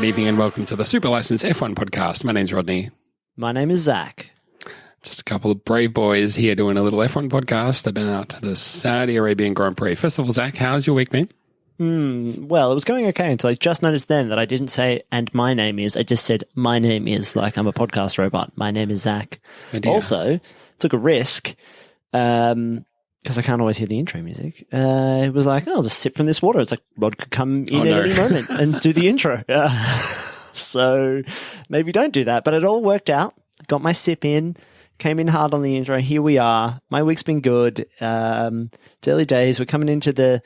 good evening and welcome to the Super License F1 podcast. My name's Rodney. My name is Zach. Just a couple of brave boys here doing a little F1 podcast about the Saudi Arabian Grand Prix. First of all, Zach, how's your week been? Well, it was going okay until I just noticed then that I didn't say, and my name is. I just said, my name is, like I'm a podcast robot. My name is Zach. Also, took a risk, because I can't always hear the intro music. It was like, I'll just sip from this water. It's like Rod could come in at any moment and do the intro. So maybe don't do that. But it all worked out. Got my sip in. Came in hard on the intro. Here we are. My week's been good. It's early days. We're coming into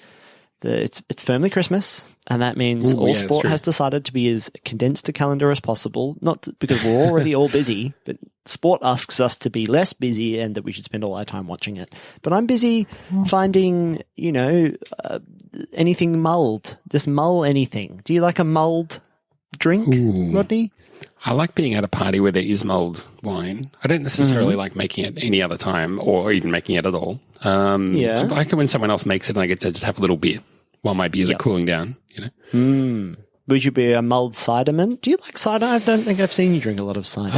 it's firmly Christmas, and that means all sport has decided to be as condensed a calendar as possible. Not because we're already all busy, but sport asks us to be less busy and that we should spend all our time watching it. But I'm busy finding, anything mulled. Just mull anything. Do you like a mulled drink, Rodney? I like being at a party where there is mulled wine. I don't necessarily like making it any other time or even making it at all. I like it when someone else makes it and I get to just have a little beer while my beers are cooling down, Would you be a mulled ciderman? Do you like cider? I don't think I've seen you drink a lot of cider.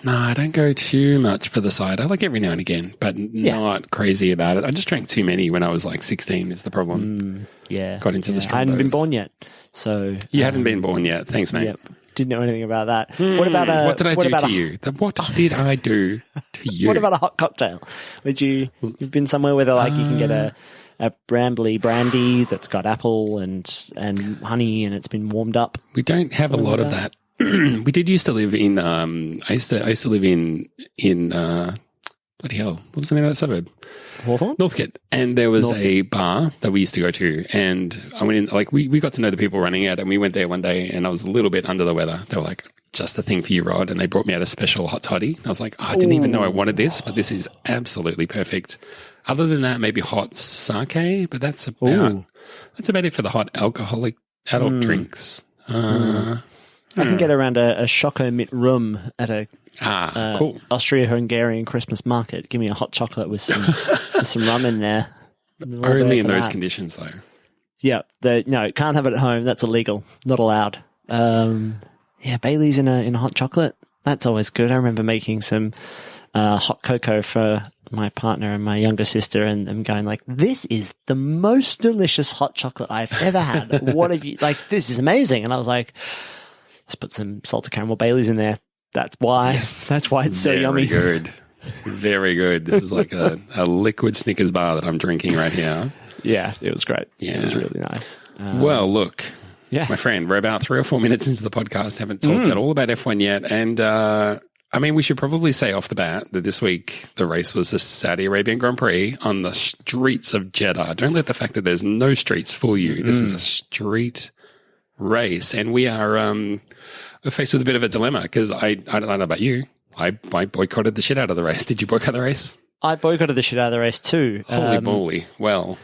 No, I don't go too much for the cider. I like every now and again, but not crazy about it. I just drank too many when I was like 16 is the problem. Got into the strong I hadn't dose. been born yet. So you hadn't been born yet. Thanks, mate. Yep. Didn't know anything about that. What about what did I do to you? What did I do to you? What about a hot cocktail? You've been somewhere where you can get a brambly brandy that's got apple and honey and it's been warmed up? We don't have a lot of that. We did used to live in I used to live in bloody hell, what was the name of that suburb? Hawthorne? Northcote. And there was a bar that we used to go to, and I went in, we got to know the people running it, and we went there one day and I was a little bit under the weather. They were like, just the thing for you, Rod, and they brought me out a special hot toddy. I was like, I didn't even know I wanted this, but this is absolutely perfect. Other than that, maybe hot sake, but that's about it for the hot alcoholic adult drinks. I can get around a Choco Mit rum at a cool Austria-Hungarian Christmas market. Give me a hot chocolate with some rum in there. Only in those conditions, though. Yeah, can't have it at home. That's illegal. Not allowed. Bailey's in a hot chocolate. That's always good. I remember making some hot cocoa for my partner and my younger sister, and them going like, "This is the most delicious hot chocolate I've ever had. What have you like? This is amazing." And I was like, let's put some salted caramel Baileys in there. That's why. Yes, that's why it's so yummy. Very good. Very good. This is like a liquid Snickers bar that I'm drinking right here. Yeah, it was great. Yeah. It was really nice. Well, look, my friend, we're about 3 or 4 minutes into the podcast. Haven't talked at all about F1 yet. And we should probably say off the bat that this week the race was the Saudi Arabian Grand Prix on the streets of Jeddah. Don't let the fact that there's no streets fool you. This is a street race, and we are faced with a bit of a dilemma because I don't know about you. I boycotted the shit out of the race. Did you boycott the race? I boycotted the shit out of the race too. Holy moly. Well,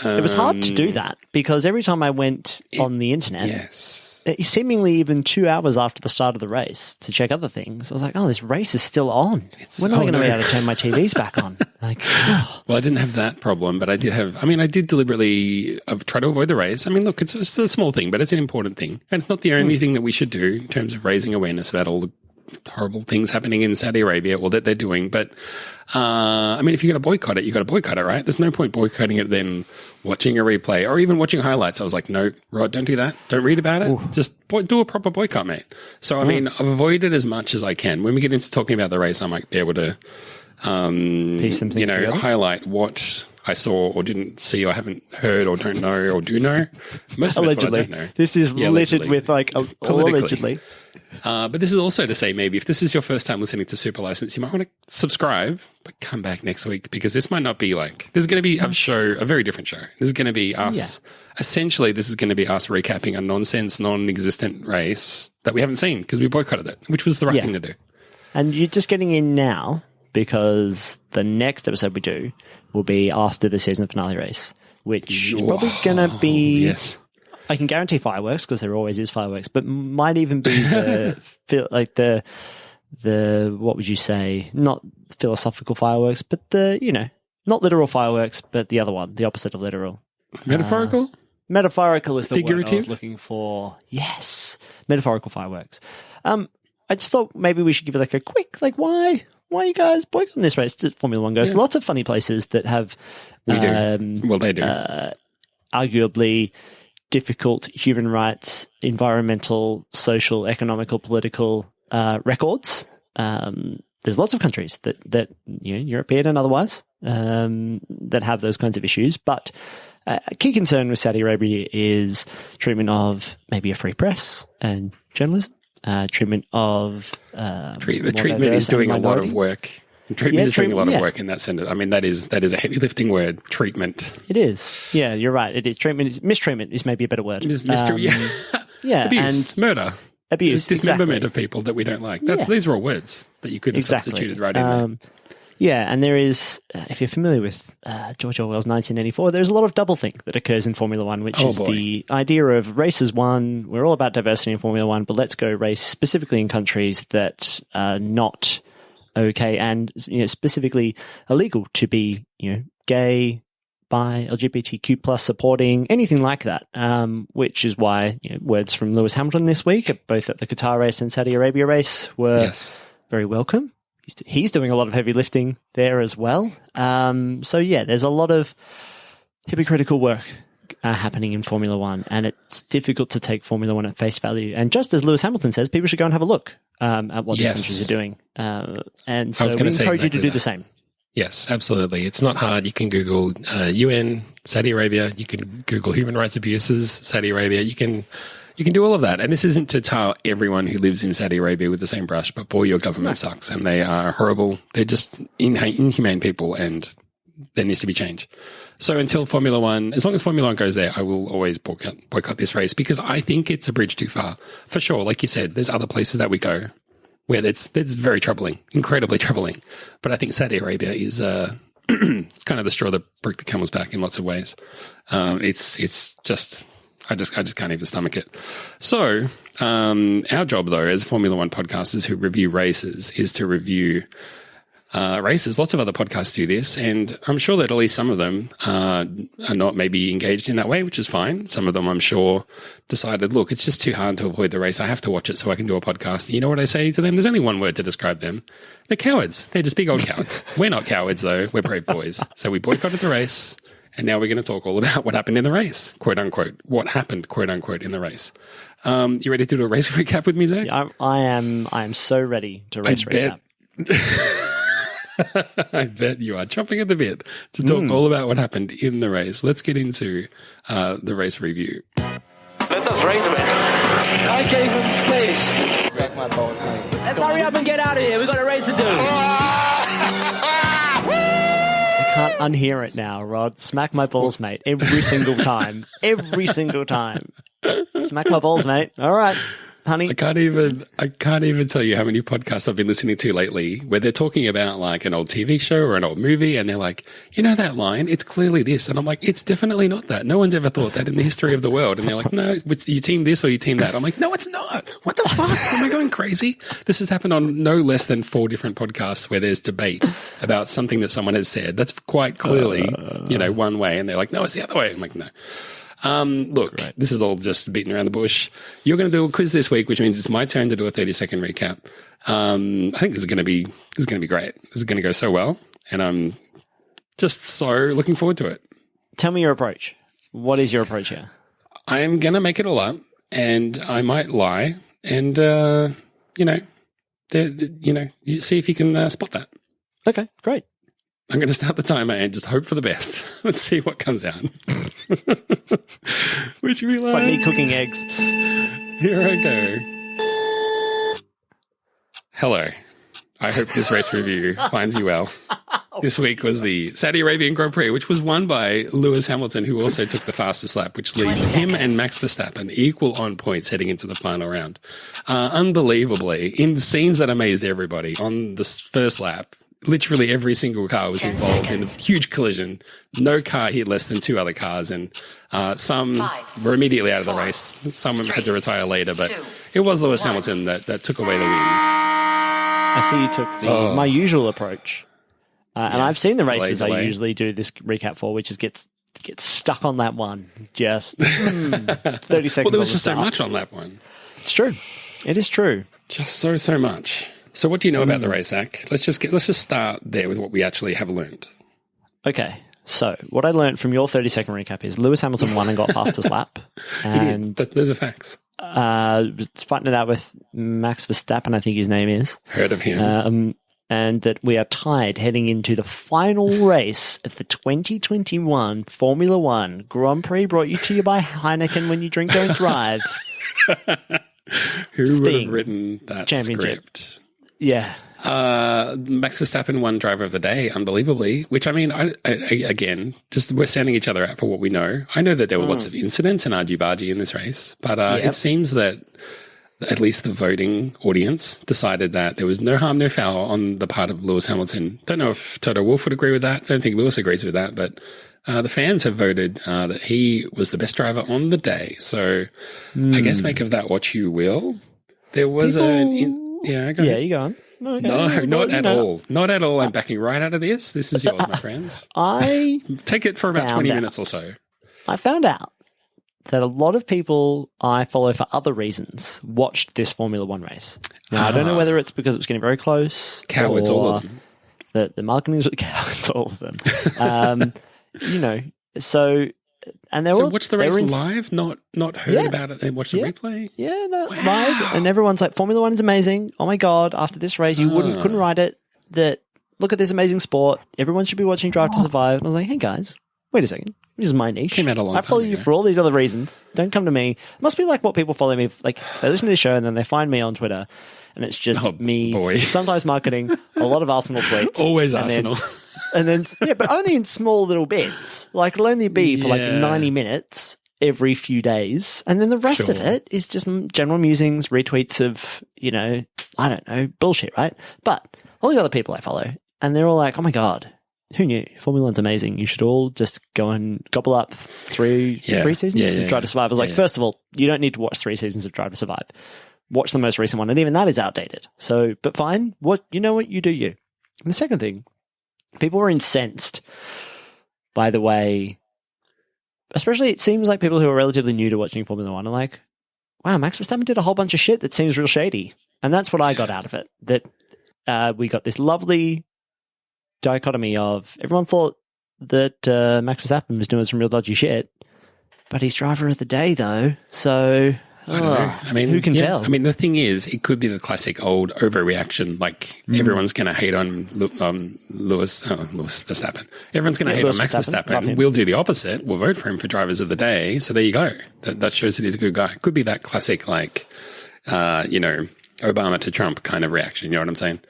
it was hard to do that because every time I went on the internet, seemingly even 2 hours after the start of the race to check other things, I was like, this race is still on. When am I going to be able to turn my TVs back on? Well, I didn't have that problem, but I did deliberately try to avoid the race. I mean, look, it's a small thing, but it's an important thing. And it's not the only thing that we should do in terms of raising awareness about all the horrible things happening in Saudi Arabia or that they're doing. But, if you're going to boycott it, you've got to boycott it, right? There's no point boycotting it then watching a replay or even watching highlights. I was like, no, Rod, don't do that. Don't read about it. Ooh. Just do a proper boycott, mate. So, I've avoided as much as I can. When we get into talking about the race, I might be able to, piece some things together. Highlight what I saw or didn't see or haven't heard or don't know or do know. Most of allegedly. It's what I don't know. This is littered with allegedly. But this is also to say maybe if this is your first time listening to Super License, you might want to subscribe, but come back next week because this might not be like, this is going to be a very different show. This is going to be us. Essentially, this is going to be us recapping a nonsense, non-existent race that we haven't seen because we boycotted it, which was the right thing to do. And you're just getting in now because the next episode we do will be after the season finale race, which is probably going to be... Yes. I can guarantee fireworks because there always is fireworks, but might even be the what would you say? Not philosophical fireworks, but not literal fireworks, but the other one, the opposite of literal. Metaphorical? Metaphorical is the word I was Figurative? looking for. Yes. Metaphorical fireworks. I just thought maybe we should give it a quick, why are you guys boycotting this race? Just Formula One goes. Lots of funny places that have We do. Well, they do. Arguably difficult human rights, environmental, social, economical, political records. There's lots of countries that European and otherwise, that have those kinds of issues. But a key concern with Saudi Arabia is treatment of maybe a free press and journalism, treatment of treatment is doing a lot of work. Treatment is doing a lot of work in that sense. I mean, that is a heavy lifting word. Treatment. It is. Yeah, you're right. It is. Mistreatment is maybe a better word. Yeah, abuse, and murder. Abuse, dismemberment of people that we don't like. These are all words that you could have substituted right in there. Yeah, and there is, if you're familiar with George Orwell's 1984, there's a lot of doublethink that occurs in Formula One, which is the idea of races won. We're all about diversity in Formula One, but let's go race specifically in countries that are not okay and specifically illegal to be gay, bi, LGBTQ plus supporting, anything like that, which is why words from Lewis Hamilton this week, both at the Qatar race and Saudi Arabia race, were very welcome. He's doing a lot of heavy lifting there as well. There's a lot of hypocritical work happening in Formula One, and it's difficult to take Formula One at face value. And just as Lewis Hamilton says, people should go and have a look at what these countries are doing. And so we encourage you to do the same. Yes, absolutely. It's not hard. You can Google UN, Saudi Arabia. You can Google human rights abuses, Saudi Arabia. You can do all of that. And this isn't to tar everyone who lives in Saudi Arabia with the same brush, but boy, your government sucks and they are horrible. They're just inhumane people and there needs to be change. So until Formula One, as long as Formula One goes there, I will always boycott this race because I think it's a bridge too far. For sure, like you said, there's other places that we go where that's very troubling, incredibly troubling. But I think Saudi Arabia is it's kind of the straw that broke the camel's back in lots of ways. It's just... I just can't even stomach it. So, our job though, as Formula One podcasters who review races, is to review races. Lots of other podcasts do this, and I'm sure that at least some of them are not maybe engaged in that way, which is fine. Some of them, I'm sure, decided, look, it's just too hard to avoid the race. I have to watch it so I can do a podcast. You know what I say to them? There's only one word to describe them. They're cowards. They're just big old cowards. We're not cowards though. We're brave boys. So we boycotted the race. And now we're going to talk all about what happened in the race, quote unquote. What happened, quote unquote, in the race. You ready to do a race recap with me, Zach? I am so ready to race recap. I bet you are chomping at the bit to talk all about what happened in the race. Let's get into the race review. Let us race a bit. I gave him space. Suck my balls, mate. Let's hurry up and get out of here. We've got a race to do. Can't unhear it now, Rod. Smack my balls, mate. Every single time. Every single time. Smack my balls, mate. All right, honey. I can't even tell you how many podcasts I've been listening to lately where they're talking about like an old TV show or an old movie and they're like, you know that line? It's clearly this. And I'm like, it's definitely not that. No one's ever thought that in the history of the world. And they're like, no, you team this or you team that. I'm like, no, it's not. What the fuck? Am I going crazy? This has happened on no less than 4 different podcasts where there's debate about something that someone has said. That's quite clearly, one way. And they're like, no, it's the other way. I'm like, no. Look, This is all just beating around the bush. You're going to do a quiz this week, which means it's my turn to do a 30-second recap. I think this is going to be great. This is going to go so well, and I'm just so looking forward to it. Tell me your approach. What is your approach here? I'm going to make it all up, and I might lie, and you see if you can spot that. Okay, great. I'm going to start the timer and just hope for the best. Let's see what comes out. Which we like. Like me cooking eggs. Here I go. Hello. I hope this race review finds you well. This week was the Saudi Arabian Grand Prix, which was won by Lewis Hamilton, who also took the fastest lap, which leaves him and Max Verstappen equal on points heading into the final round. Unbelievably, in scenes that amazed everybody, on the first lap, literally every single car was involved in a huge collision. No car hit less than 2 other cars, and some were immediately out of the race. Some had to retire later, but it was Lewis Hamilton that took away the win. I see you took my usual approach. And I've seen the races I usually do this recap for, which is gets get stuck on that one. Just 30 seconds. Well, there was just so start. much on that one. It's true. It is true. Just so much. So what do you know about the race, Zach? Let's just start there with what we actually have learned. Okay. So what I learned from your 30-second recap is Lewis Hamilton won and got fastest lap. And those are facts. Fighting it out with Max Verstappen, I think his name is. Heard of him. And that we are tied heading into the final race of the 2021 Formula One Grand Prix, brought to you by Heineken. When you drink, don't drive. Who would have written that script? Yeah. Max Verstappen won driver of the day, unbelievably, which I mean, again, just we're sending each other out for what we know. I know that there were lots of incidents and argy-bargy in this race, but it seems that at least the voting audience decided that there was no harm, no foul on the part of Lewis Hamilton. Don't know if Toto Wolff would agree with that. Don't think Lewis agrees with that, but the fans have voted that he was the best driver on the day. So I guess make of that what you will. There was you go on. No, not at all. Not at all. I'm backing right out of this. This is yours, my friends. I take it for about 20 minutes or so. I found out that a lot of people I follow for other reasons watched this Formula One race. Now, I don't know whether it's because it was getting very close. Cowards, all of them. The marketing is cowards, all of them. So... And so watch the race live, not heard about it and watch the replay? Yeah, no, live. And everyone's like, Formula One is amazing. Oh my God, after this race, you couldn't ride it. Look at this amazing sport. Everyone should be watching Drive to Survive. And I was like, hey guys, wait a second. This is my niche. Came out a long time I follow you for all these other reasons. Don't come to me. It must be like what people follow me. Like, they listen to the show and then they find me on Twitter. And it's just me, sometimes marketing, a lot of Arsenal tweets. Always Arsenal. And then, but only in small little bits. Like, it'll only be for 90 minutes every few days. And then the rest of it is just general musings, retweets of, I don't know, bullshit, right? But all the other people I follow, and they're all like, oh my God, who knew? Formula One's amazing. You should all just go and gobble up three seasons of Drive to Survive. I was like, first of all, you don't need to watch 3 seasons of Drive to Survive. Watch the most recent one, and even that is outdated. So, but fine. What you do you. And the second thing, people were incensed by the way, especially it seems like people who are relatively new to watching Formula One are like, wow, Max Verstappen did a whole bunch of shit that seems real shady. And that's what I got out of it. That we got this lovely dichotomy of everyone thought that Max Verstappen was doing some real dodgy shit, but he's driver of the day though. So I don't know. I mean, who can tell? I mean, the thing is, it could be the classic old overreaction. Like everyone's going to hate on Lewis Verstappen. Everyone's going to hate on Max Verstappen. We'll do the opposite. We'll vote for him for drivers of the day. So there you go. That shows that he's a good guy. It could be that classic, like, Obama to Trump kind of reaction. You know what I'm saying?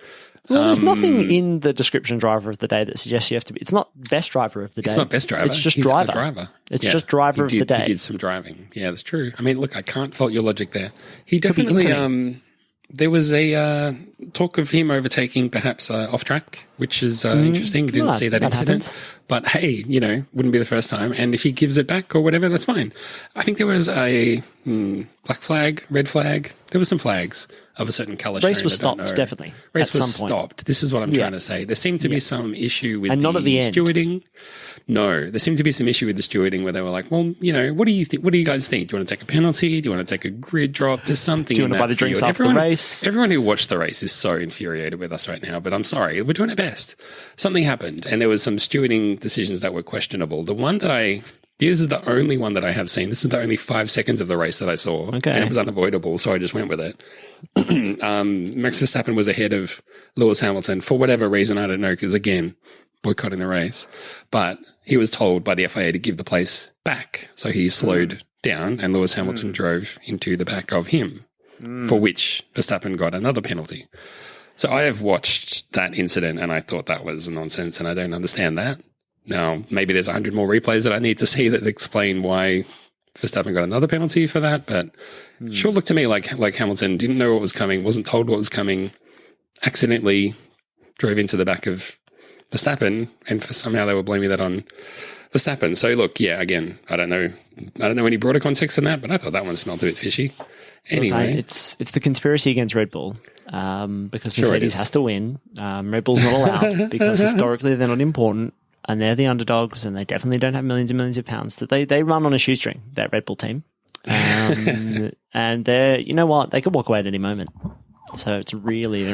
Well, there's nothing in the description driver of the day that suggests you have to be. It's not best driver of the day. It's not best driver. It's just He's driver. A driver. It's just driver of the day. He did some driving. Yeah, that's true. I mean, look, I can't fault your logic there. He definitely. There was a talk of him overtaking perhaps off track, which is interesting. Didn't see that incident. Happens. But hey, wouldn't be the first time. And if he gives it back or whatever, that's fine. I think there was a black flag, red flag. There were some flags of a certain colour. Race was stopped, definitely. Race was stopped. This is what I'm trying to say. There seemed to be some issue with not at the end. Stewarding. No, there seemed to be some issue with the stewarding where they were like, well, what do you think? What do you guys think? Do you want to take a penalty? Do you want to take a grid drop? There's something. Do you want to buy the drinks after the race? Everyone who watched the race is so infuriated with us right now, but I'm sorry. We're doing our best. Something happened, and there was some stewarding decisions that were questionable. The one that this is the only one that I have seen. This is the only 5 seconds of the race that I saw. Okay. And it was unavoidable, so I just went with it. Max Verstappen was ahead of Lewis Hamilton for whatever reason. I don't know, because again, boycotting the race. But he was told by the FIA to give the place back. So he slowed down and Lewis Hamilton drove into the back of him, for which Verstappen got another penalty. So I have watched that incident and I thought that was nonsense and I don't understand that. Now, maybe there's 100 more replays that I need to see that explain why Verstappen got another penalty for that, but sure looked to me like Hamilton didn't know what was coming, wasn't told what was coming, accidentally drove into the back of Verstappen, and somehow they were blaming that on Verstappen. So look, again, I don't know any broader context than that, but I thought that one smelled a bit fishy. Anyway, it's the conspiracy against Red Bull, because Mercedes has to win. Red Bull's not allowed because historically they're not important. and they're the underdogs, and they definitely don't have millions and millions of pounds. That they run on a shoestring, that Red Bull team, and they're, you know what, they could walk away at any moment. So it's really,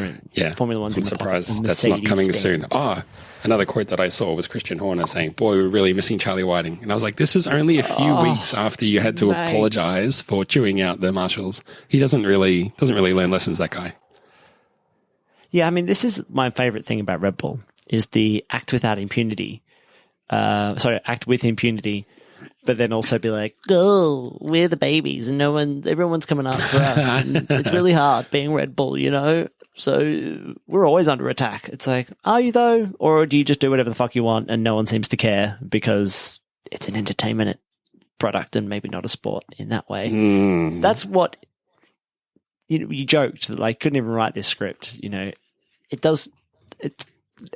Formula One's I'm surprised that's not coming soon. Oh, another quote that I saw was Christian Horner saying, "Boy, we're really missing Charlie Whiting." And I was like, this is only a few weeks after you had to apologize for chewing out the marshals. He doesn't really learn lessons, that guy. Yeah, I mean, this is my favorite thing about Red Bull, is the act without impunity. Act with impunity, but then also be like, "Oh, we're the babies, and everyone's coming up for us. And it's really hard being Red Bull, you know. So we're always under attack." It's like, are you though, or do you just do whatever the fuck you want and no one seems to care because it's an entertainment product and maybe not a sport in that way? That's what you joked that, like, couldn't even write this script. You know,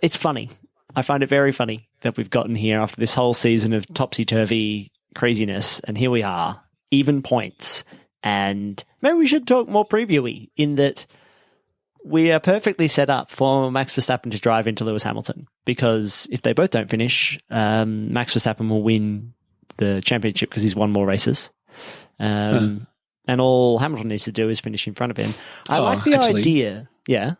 it's funny. I find it very funny that we've gotten here after this whole season of topsy-turvy craziness, and here we are, even points. And maybe we should talk more previewy, in that we are perfectly set up for Max Verstappen to drive into Lewis Hamilton, because if they both don't finish, Max Verstappen will win the championship because he's won more races. And all Hamilton needs to do is finish in front of him. I like the idea. Yeah.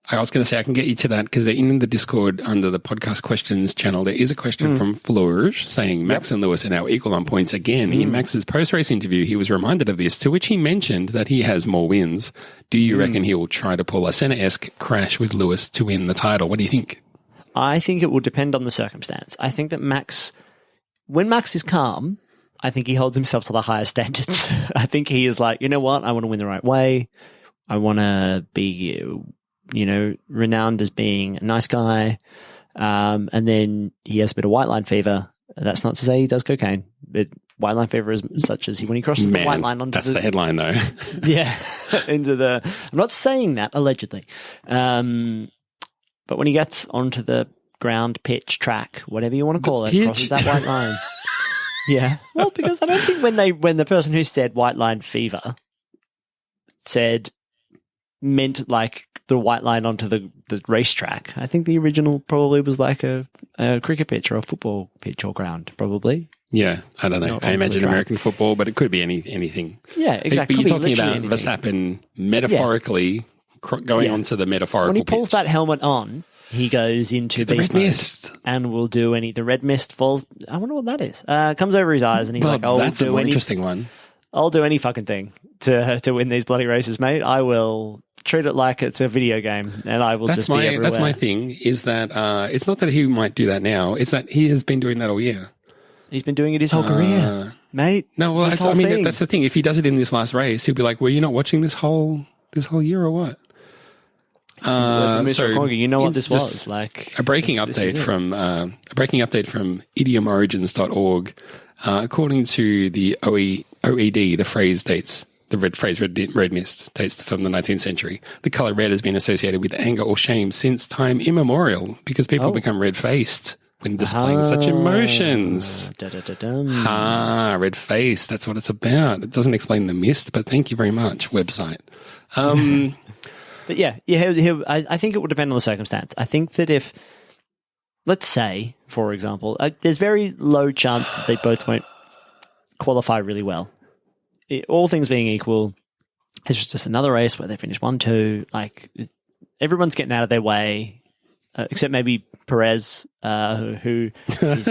I was going to say, I can get you to that, because in the Discord under the podcast questions channel, there is a question from Florge saying Max and Lewis are now equal on points again. In Max's post-race interview, he was reminded of this, to which he mentioned that he has more wins. Do you reckon he will try to pull a Senna-esque crash with Lewis to win the title? What do you think? I think it will depend on the circumstance. I think that when Max is calm, I think he holds himself to the highest standards. I think he is like, you know what? I want to win the right way. I want to be, renowned as being a nice guy. And then he has a bit of white line fever. That's not to say he does cocaine, but white line fever is such as when he crosses the white line onto that's the headline though. Yeah. I'm not saying that allegedly. But when he gets onto the ground, pitch, track, whatever you want to call it, crosses that white line. Yeah. Well, because I don't think when the person who said white line fever meant like the white line onto the racetrack. I think the original probably was like a cricket pitch or a football pitch or ground, probably. Yeah, I don't know. I imagine American football, but it could be anything. Yeah, exactly. But you're talking about Verstappen metaphorically going onto the metaphorical When he pulls pitch. that helmet on, he goes into the red mist and will do the red mist falls. I wonder what that is. Comes over his eyes and he's like, "Oh, that's a more interesting one. I'll do any fucking thing to win these bloody races, mate. I will treat it like it's a video game, and I will just be everywhere." That's my thing, is that it's not that he might do that now, it's that he has been doing that all year. He's been doing it his whole career, mate. No, well, that's the thing. If he does it in this last race, he'll be like, "Were you not watching this whole year or what?" You know what this was like. A breaking update from idiomorigins.org. According to the OED, the phrase red mist dates from the 19th century. The color red has been associated with anger or shame since time immemorial, because people become red-faced when displaying such emotions. Red face. That's what it's about. It doesn't explain the mist, but thank you very much, website. But yeah, I think it will depend on the circumstance. I think that if, let's say, for example, there's very low chance that they both won't qualify really well. All things being equal, it's just another race where they finish 1-2. Like, everyone's getting out of their way, except maybe Perez, who is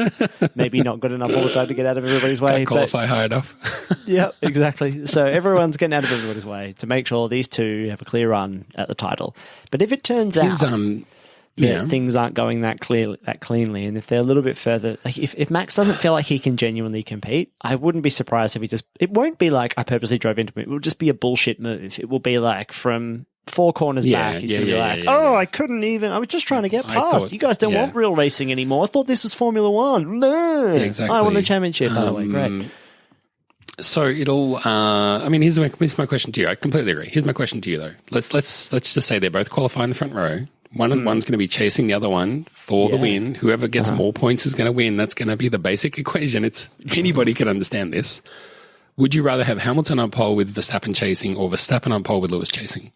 maybe not good enough all the time to get out of everybody's way. Can't qualify high enough. Yeah, exactly. So everyone's getting out of everybody's way to make sure these two have a clear run at the title. But if it turns out that things aren't going that cleanly, and if they're a little bit further, like if Max doesn't feel like he can genuinely compete, I wouldn't be surprised if it won't be like I purposely drove into him. It will just be a bullshit move. It will be like from 4 corners back, he's going to be like, I couldn't even, I was just trying to get past. You guys don't want real racing anymore. I thought this was Formula One. No. Exactly. I won the championship, by the way. Great. So it'll, here's my question to you. I completely agree. Here's my question to you though. Let's just say they're both qualifying in the front row. One's going to be chasing the other one for the win. Whoever gets more points is going to win. That's going to be the basic equation. Anybody can understand this. Would you rather have Hamilton on pole with Verstappen chasing, or Verstappen on pole with Lewis chasing?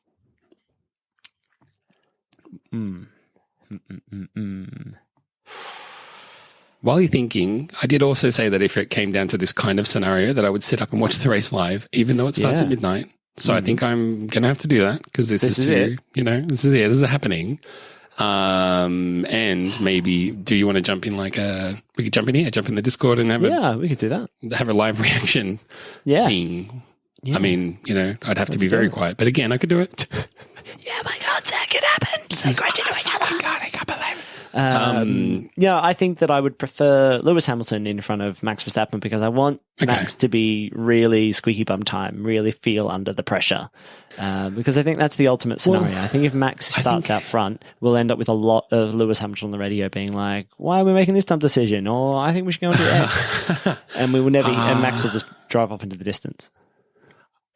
while you're thinking, I did also say that if it came down to this kind of scenario, that I would sit up and watch the race live, even though it starts at midnight. So I think I'm going to have to do that because this is too, this is happening. And maybe, do you want to jump in we could jump in here, jump in the Discord and we could do that. Have a live reaction thing. Yeah. I mean, I'd have to be very quiet, but again, I could do it. Yeah, my God, Zach, it happened. Say great to each other. God, I can't believe it. I think that I would prefer Lewis Hamilton in front of Max Verstappen because I want Max to be really squeaky bum time, really feel under the pressure. Because I think that's the ultimate scenario. I think if Max starts out front, we'll end up with a lot of Lewis Hamilton on the radio being like, why are we making this dumb decision? Or I think we should go and do X. And we will never, and Max will just drive off into the distance.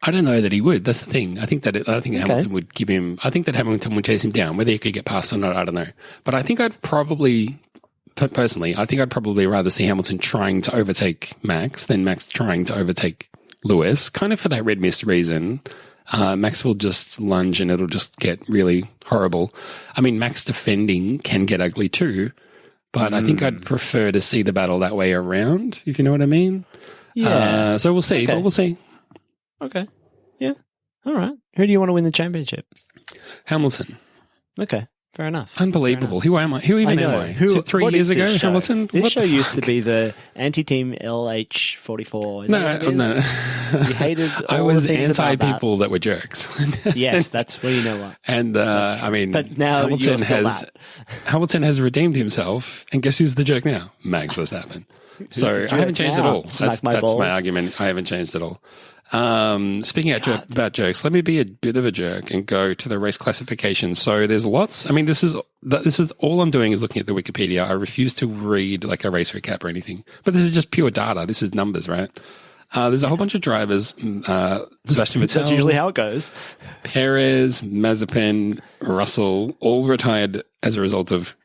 I don't know that he would. That's the thing. I think Hamilton would give him. I think that Hamilton would chase him down. Whether he could get past or not, I don't know. But I think I'd probably rather see Hamilton trying to overtake Max than Max trying to overtake Lewis. Kind of for that red mist reason. Max will just lunge and it'll just get really horrible. I mean, Max defending can get ugly too, but I think I'd prefer to see the battle that way around. If you know what I mean. Yeah. So we'll see. But we'll see. Okay. Yeah. All right. Who do you want to win the championship? Hamilton. Okay. Fair enough. Unbelievable. Who am I? Who even am I? 3 years ago, Hamilton? This show used to be the anti-team LH44. No. You hated all I was the things anti-people that were jerks. Yes, that's what you know what. And, but now Hamilton has redeemed himself. And guess who's the jerk now? Max Verstappen. So I haven't changed at all. That's my argument. I haven't changed at all. Speaking about jokes, let me be a bit of a jerk and go to the race classification. So there's lots. I mean, this is all I'm doing is looking at the Wikipedia. I refuse to read like a race recap or anything, but this is just pure data. This is numbers, right? There's a whole bunch of drivers. Sebastian Vettel. That's usually how it goes. Perez, Mazepin, Russell, all retired as a result of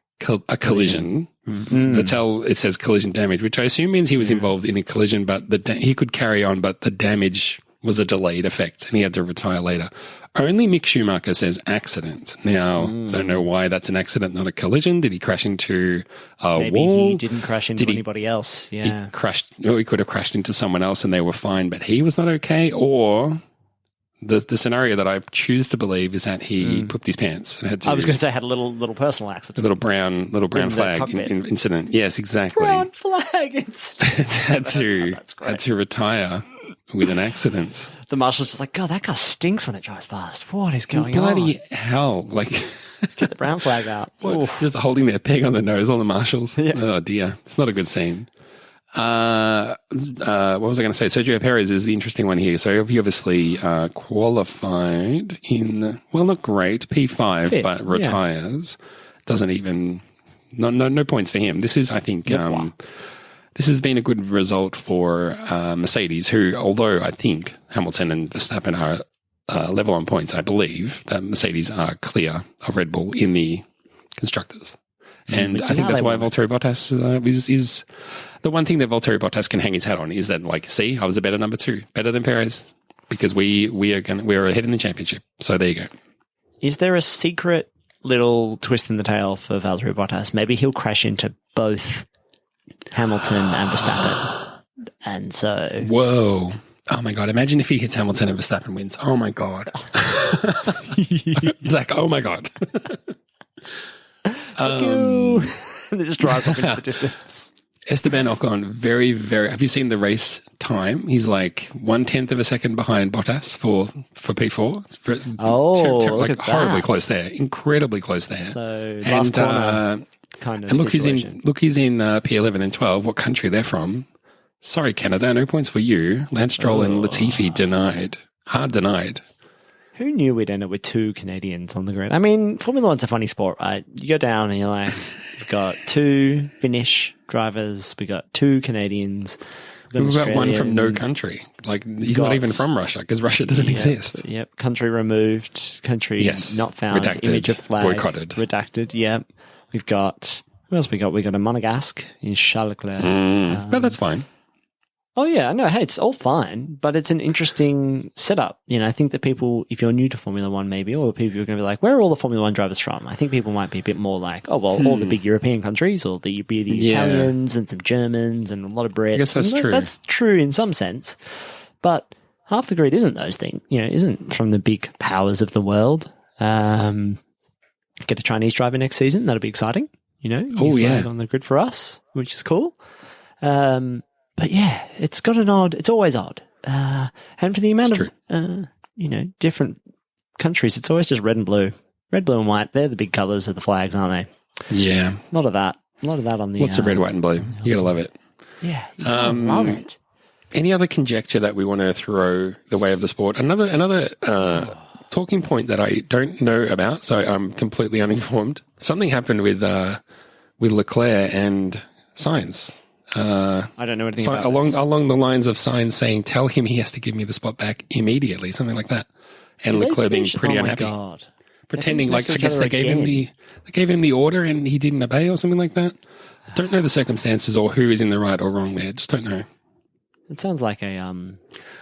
a collision. Vettel, it says collision damage, which I assume means he was involved in a collision, but he could carry on, but the damage was a delayed effect and he had to retire later. Only Mick Schumacher says accident. Now, I don't know why that's an accident, not a collision. Did he crash into a Maybe wall? He didn't crash into anybody else. Yeah. He crashed, or he could have crashed into someone else and they were fine, but he was not okay. Or the scenario that I choose to believe is that he pooped his pants and had to. I was going to say had a little personal accident. A little brown flag incident. Yes, exactly. Brown flag incident. had to retire with an accident. The marshal's just like, God, that car stinks when it drives past. What is going on? Bloody hell! Like, just get the brown flag out. Just holding their peg on the nose, all the marshals. Yeah. Oh dear, it's not a good scene. What was I going to say? Sergio Perez is the interesting one here. So he obviously qualified in, well, not great, P5, Fifth, but retires. Doesn't even, no points for him. This is, I think, this has been a good result for Mercedes, who, although I think Hamilton and Verstappen are level on points, I believe that Mercedes are clear of Red Bull in the constructors. And I think that's why Valtteri Bottas is the one thing that Valtteri Bottas can hang his hat on is that, like, see, I was a better number 2, better than Perez, because we're ahead in the championship. So there you go. Is there a secret little twist in the tail for Valtteri Bottas? Maybe he'll crash into both Hamilton and Verstappen, and so whoa. Oh my God, imagine if he hits Hamilton and Verstappen wins. Oh my God. Zach, oh my God. It just drives off into the distance. Esteban Ocon, very, very. Have you seen the race time? He's like 1/10 of a second behind Bottas for P4. Look at horribly that. Close there, incredibly close there. So last corner kind of. And look, situation. he's in P11 and 12. What country they're from? Sorry, Canada, no points for you. Lance Stroll and Latifi denied. Hard denied. Who knew we'd end up with 2 Canadians on the grid? I mean, Formula One's a funny sport, right? You go down and you're like, we've got 2 Finnish drivers, we got 2 Canadians. We've got one from no country. Like, he's not even from Russia because Russia doesn't exist. Yep. Country removed. Country not found. Redacted. Image of flag. Boycotted. Redacted. Yep. We've got, who else we got? We got a Monegasque in Charles Leclerc. But that's fine. Oh, yeah, no, hey, it's all fine, but it's an interesting setup. I think that people, if you're new to Formula One maybe, or people are going to be like, where are all the Formula One drivers from? I think people might be a bit more like, oh, well, all the big European countries, or the Italians and some Germans and a lot of Brits. I guess that's true. That's true in some sense, but half the grid isn't those things, isn't from the big powers of the world. Get a Chinese driver next season. That'll be exciting. On the grid for us, which is cool. But yeah, it's always odd. And for the amount of, different countries, it's always just red and blue. Red, blue and white. They're the big colours of the flags, aren't they? Yeah. A lot of that on the... Lots of red, white and blue. You gotta love it. Yeah. Love it. Any other conjecture that we want to throw the way of the sport? Another talking point that I don't know about, so I'm completely uninformed. Something happened with Leclerc and Sainz. I don't know anything about along the lines of Sainz saying, "Tell him he has to give me the spot back immediately," something like that, and Leclerc being pretty unhappy, pretending like I guess they gave him the order and he didn't obey or something like that. Don't know the circumstances or who is in the right or wrong there. Just don't know. It sounds like a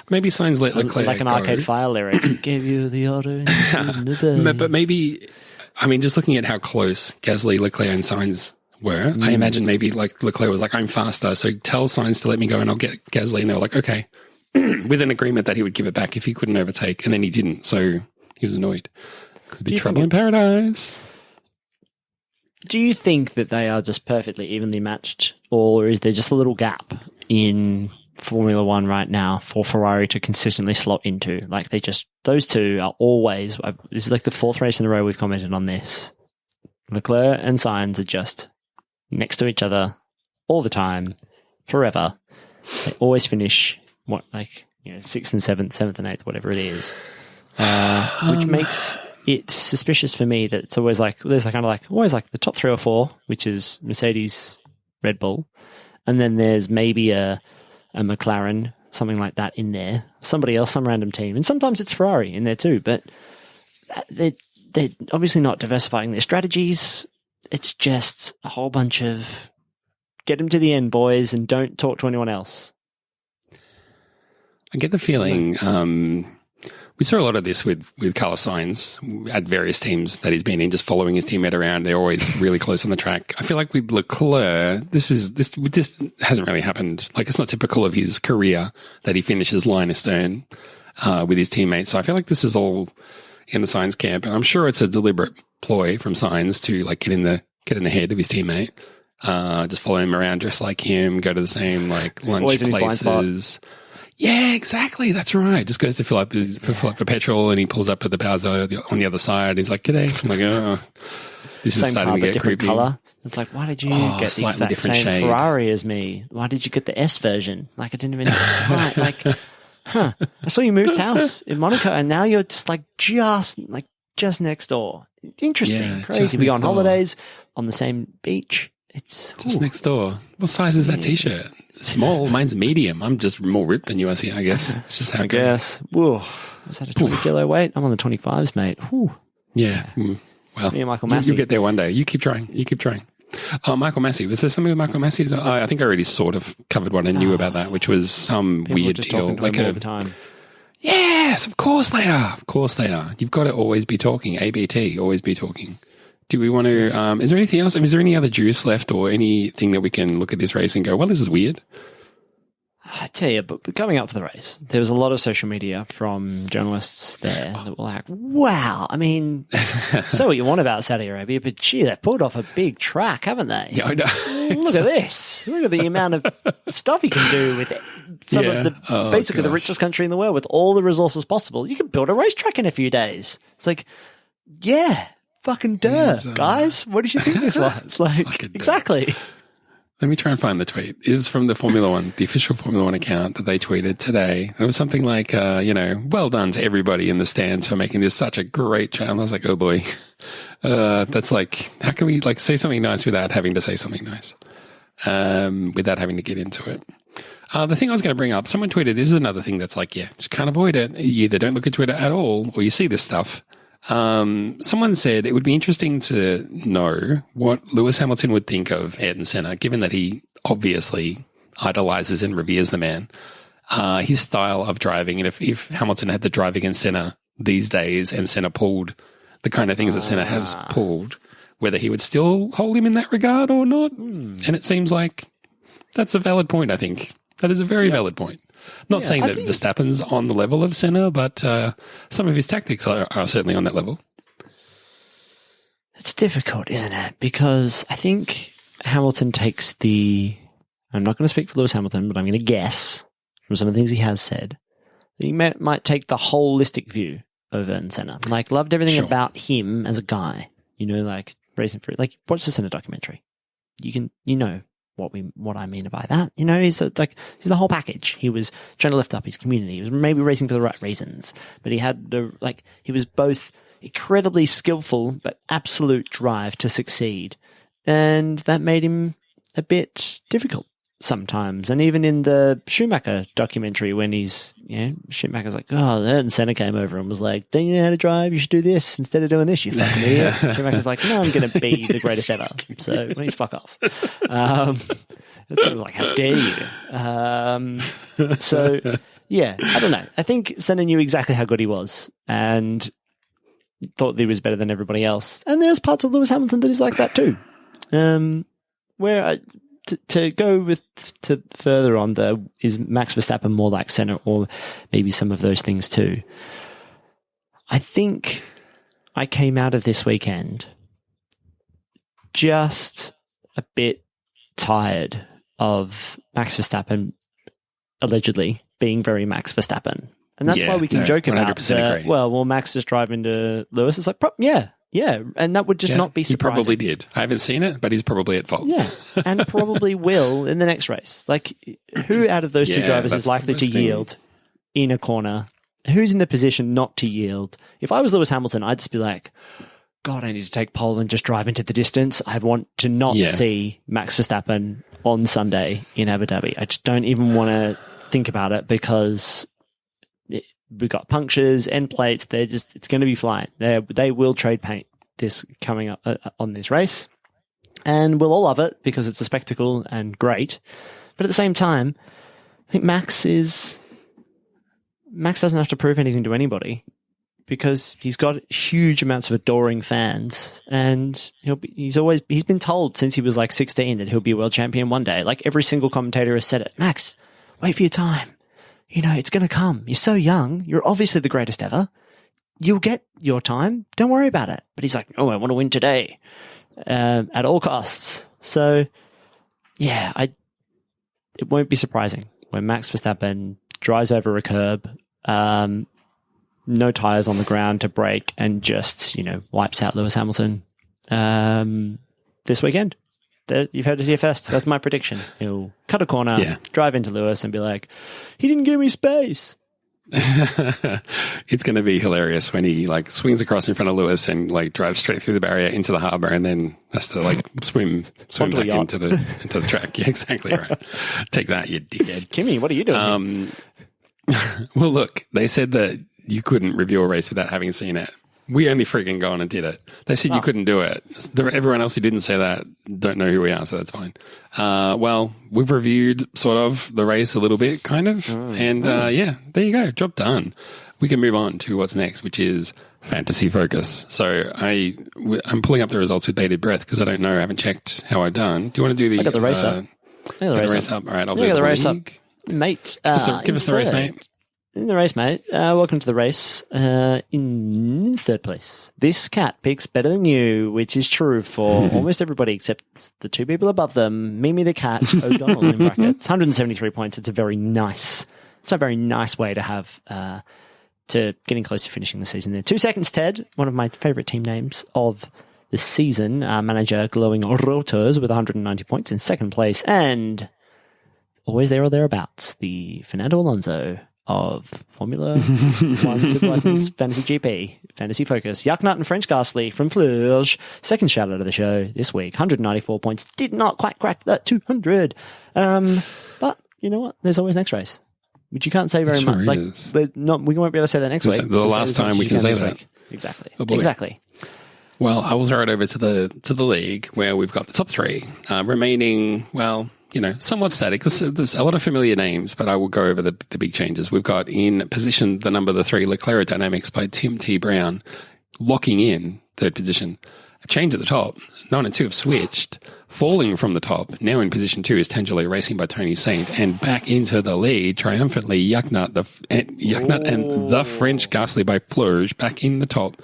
maybe Sainz let Leclerc like an Arcade Fire lyric. Gave you the order, and you didn't obey. But maybe, I mean, just looking at how close Gasly, Leclerc, and Sainz were, I imagine maybe like Leclerc was like, I'm faster, so tell Sainz to let me go and I'll get Gasly. And they were like, okay, with an agreement that he would give it back if he couldn't overtake. And then he didn't, so he was annoyed. Could be trouble in paradise. Do you think that they are just perfectly evenly matched, or is there just a little gap in Formula One right now for Ferrari to consistently slot into? Like those two are always, this is like the fourth race in a row we've commented on this. Leclerc and Sainz are just next to each other all the time, forever. They always finish sixth and seventh and eighth, whatever it is, which makes it suspicious for me that it's always always the top 3 or 4, which is Mercedes, Red Bull, and then there's maybe a McLaren, something like that in there, somebody else, some random team, and sometimes it's Ferrari in there too. But they're obviously not diversifying their strategies. It's just a whole bunch of get them to the end, boys, and don't talk to anyone else. I get the feeling we saw a lot of this with Carlos Sainz at various teams that he's been in, just following his teammate around. They're always really close on the track. I feel like with Leclerc, this hasn't really happened. Like, it's not typical of his career that he finishes line astern with his teammates. So I feel like this is all in the Sainz camp, and I'm sure it's a deliberate ploy from Sainz to like get in the head of his teammate, just follow him around, dress like him, go to the same like lunch places. Yeah, exactly. That's right. Just goes to fill up for petrol, and he pulls up at the power zone on the other side. He's like, "G'day." I'm like, "Oh, this is starting to get creepy." Color. It's like, why did you get the exact same shade Ferrari as me? Why did you get the S version? Like, I didn't even I saw you moved house in Monaco, and now you're just next door. Interesting, crazy. We go on holidays on the same beach. It's just next door. What size is that T-shirt? Small. Mine's medium. I'm just more ripped than you are here, I guess. It's just how it goes. Whoa. Is that a 20 kilo weight? I'm on the 25s, mate. Whew. Yeah. Well, me and Michael Massey. You'll get there one day. You keep trying. Michael Massey. Was there something with Michael Massey? I think I already sort of covered what I knew about that, which was some weird deal. Like all the time. Yes, of course they are. Of course they are. You've got to always be talking. ABT, always be talking. Do we want to, is there anything else? Is there any other juice left or anything that we can look at this race and go, well, this is weird? I tell you, but coming up to the race, there was a lot of social media from journalists there that were like, wow, I mean, say what you want about Saudi Arabia, but gee, they've pulled off a big track, haven't they? Yeah, I know. Look at this. Look at the amount of stuff you can do with some of the, basically the richest country in the world with all the resources possible. You can build a racetrack in a few days. It's like, yeah. Fucking guys. What did you think this was? Like, exactly. Let me try and find the tweet. It was from the Formula One, the official Formula One account that they tweeted today. And it was something like, well done to everybody in the stands for making this such a great track. And I was like, oh boy, that's like, how can we like say something nice without having to say something nice? Without having to get into it. The thing I was going to bring up, someone tweeted, this is another thing that's like, yeah, just can't avoid it. You either don't look at Twitter at all or you see this stuff. Someone said it would be interesting to know what Lewis Hamilton would think of Ayrton Senna, given that he obviously idolizes and reveres the man. His style of driving, and if Hamilton had to drive against Senna these days and Senna pulled the kind of things that Senna has pulled, whether he would still hold him in that regard or not. And it seems like that's a valid point, I think. That is a very valid point. Not saying that Verstappen's on the level of Senna, but some of his tactics are certainly on that level. It's difficult, isn't it? Because I think Hamilton takes I'm not going to speak for Lewis Hamilton, but I'm going to guess from some of the things he has said that he might take the holistic view of Ayrton Senna. Like, loved everything about him as a guy. Like racing for like watch the Senna documentary. You know what I mean by that. He's the whole package. He was trying to lift up his community. He was maybe racing for the right reasons, but he had he was both incredibly skillful but absolute drive to succeed, and that made him a bit difficult sometimes. And even in the Schumacher documentary, when Schumacher's like, oh, Ayrton Senna came over and was like, don't you know how to drive? You should do this instead of doing this, you fucking idiot. Schumacher's like, no, I'm going to be the greatest ever. So please fuck off. It's sort of like, how dare you? So yeah, I don't know. I think Senna knew exactly how good he was and thought that he was better than everybody else. And there's parts of Lewis Hamilton that is like that too. Where to go to further on is Max Verstappen more like Senna, or maybe some of those things too? I think I came out of this weekend just a bit tired of Max Verstappen allegedly being very Max Verstappen. And that's why we can joke about will Max just drive into Lewis? It's like, yeah, and that would just not be surprising. He probably did. I haven't seen it, but he's probably at fault. Yeah, and probably will in the next race. Like, who out of those two drivers is likely to yield in a corner? Who's in the position not to yield? If I was Lewis Hamilton, I'd just be like, God, I need to take pole and just drive into the distance. I want to not see Max Verstappen on Sunday in Abu Dhabi. I just don't even want to think about it because we've got punctures, end plates. It's going to be flying. They will trade paint this coming up on this race, and we'll all love it because it's a spectacle and great. But at the same time, I think Max doesn't have to prove anything to anybody because he's got huge amounts of adoring fans, and he's been told since he was like 16 that he'll be a world champion one day. Like, every single commentator has said it. Max, wait for your time. It's going to come. You're so young. You're obviously the greatest ever. You'll get your time. Don't worry about it. But he's like, I want to win today at all costs. So, yeah, it won't be surprising when Max Verstappen drives over a curb, no tyres on the ground to brake, and just, wipes out Lewis Hamilton this weekend. You've heard it here first. That's my prediction. He'll cut a corner, drive into Lewis, and be like, he didn't give me space. It's going to be hilarious when he swings across in front of Lewis and drives straight through the barrier into the harbour and then has to swim back into the track. Yeah, exactly right. Take that, you dickhead. Kimmy, what are you doing? Well, look, they said that you couldn't review a race without having seen it. We only freaking gone and did it. They said you couldn't do it. Everyone else who didn't say that don't know who we are, so that's fine. Well, we've reviewed sort of the race a little bit, kind of. And there you go. Job done. We can move on to what's next, which is Fantasy Focus. So I'm pulling up the results with bated breath because I don't know. I haven't checked how I've done. Do you want to do the... I got the race up. I got the race up. All right, I'll do the race up. Mate. Give us the race, mate. In the race, mate. Welcome to the race. In third place, this cat picks better than you, which is true for almost everybody except the two people above them. Mimi the cat, O'Donnell in brackets, 173 points. It's a very nice way to have to getting close to finishing the season there. 2 seconds, Ted, one of my favourite team names of the season. Manager Glowing Rotors with 190 points in second place, and always there or thereabouts, the Fernando Alonso of Formula 1 Super License Fantasy GP, Fantasy Focus. Yucknut and French Ghastly from Fleuge, second shout out of the show this week. 194 points. Did not quite crack that 200. But you know what? There's always next race, which you can't say very much. We won't be able to say that next week. The last time we can say that. Week. Exactly. Oh, exactly. Well, I will throw it over to the league where we've got the top three remaining. Well, somewhat static. There's a lot of familiar names, but I will go over the big changes. We've got in position the number 3 Leclerc Dynamics by Tim T. Brown, locking in third position. A change at the top. 9 and 2 have switched. Falling from the top, now in position 2 is Tangelo Racing by Tony Saint, and back into the lead triumphantly, Yucknut and the French Gasly by Fleuge back in the top.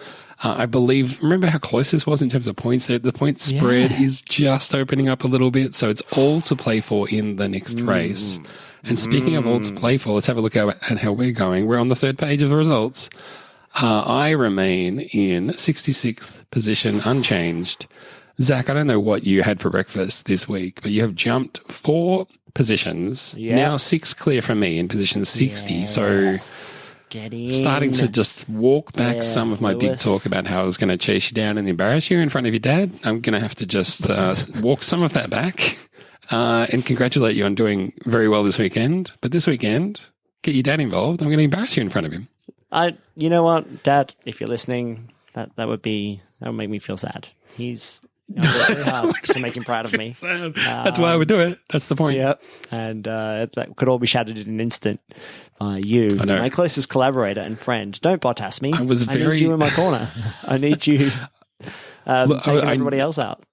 I believe, remember how close this was in terms of points? The point spread is just opening up a little bit, so it's all to play for in the next race. And speaking of all to play for, let's have a look at how we're going. We're on the third page of the results. I remain in 66th position, unchanged. Zach, I don't know what you had for breakfast this week, but you have jumped 4 positions. Yeah. Now 6 clear from me in position 60. Yeah. So starting to just walk back some of my big talk about how I was going to chase you down and embarrass you in front of your dad. I'm going to have to just walk some of that back and congratulate you on doing very well this weekend. But this weekend, get your dad involved. I'm going to embarrass you in front of him. You know what, Dad, if you're listening, that would make me feel sad. He's really hard to make him proud of me. That's why I would do it. That's the point. Yep. And that could all be shattered in an instant by you, my closest collaborator and friend. Don't Bottas me. I need you in my corner. I need you taking everybody else out.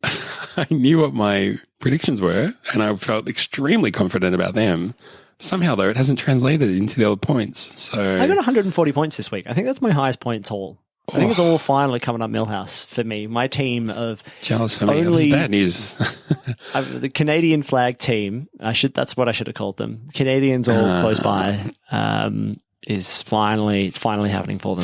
I knew what my predictions were, and I felt extremely confident about them. Somehow, though, it hasn't translated into the old points. So I got 140 points this week. I think that's my highest points haul. I think it's all finally coming up Millhouse for me. My team of jealous for me. That's bad news. The Canadian flag team. That's what I should have called them. Canadians all close by. It's finally happening for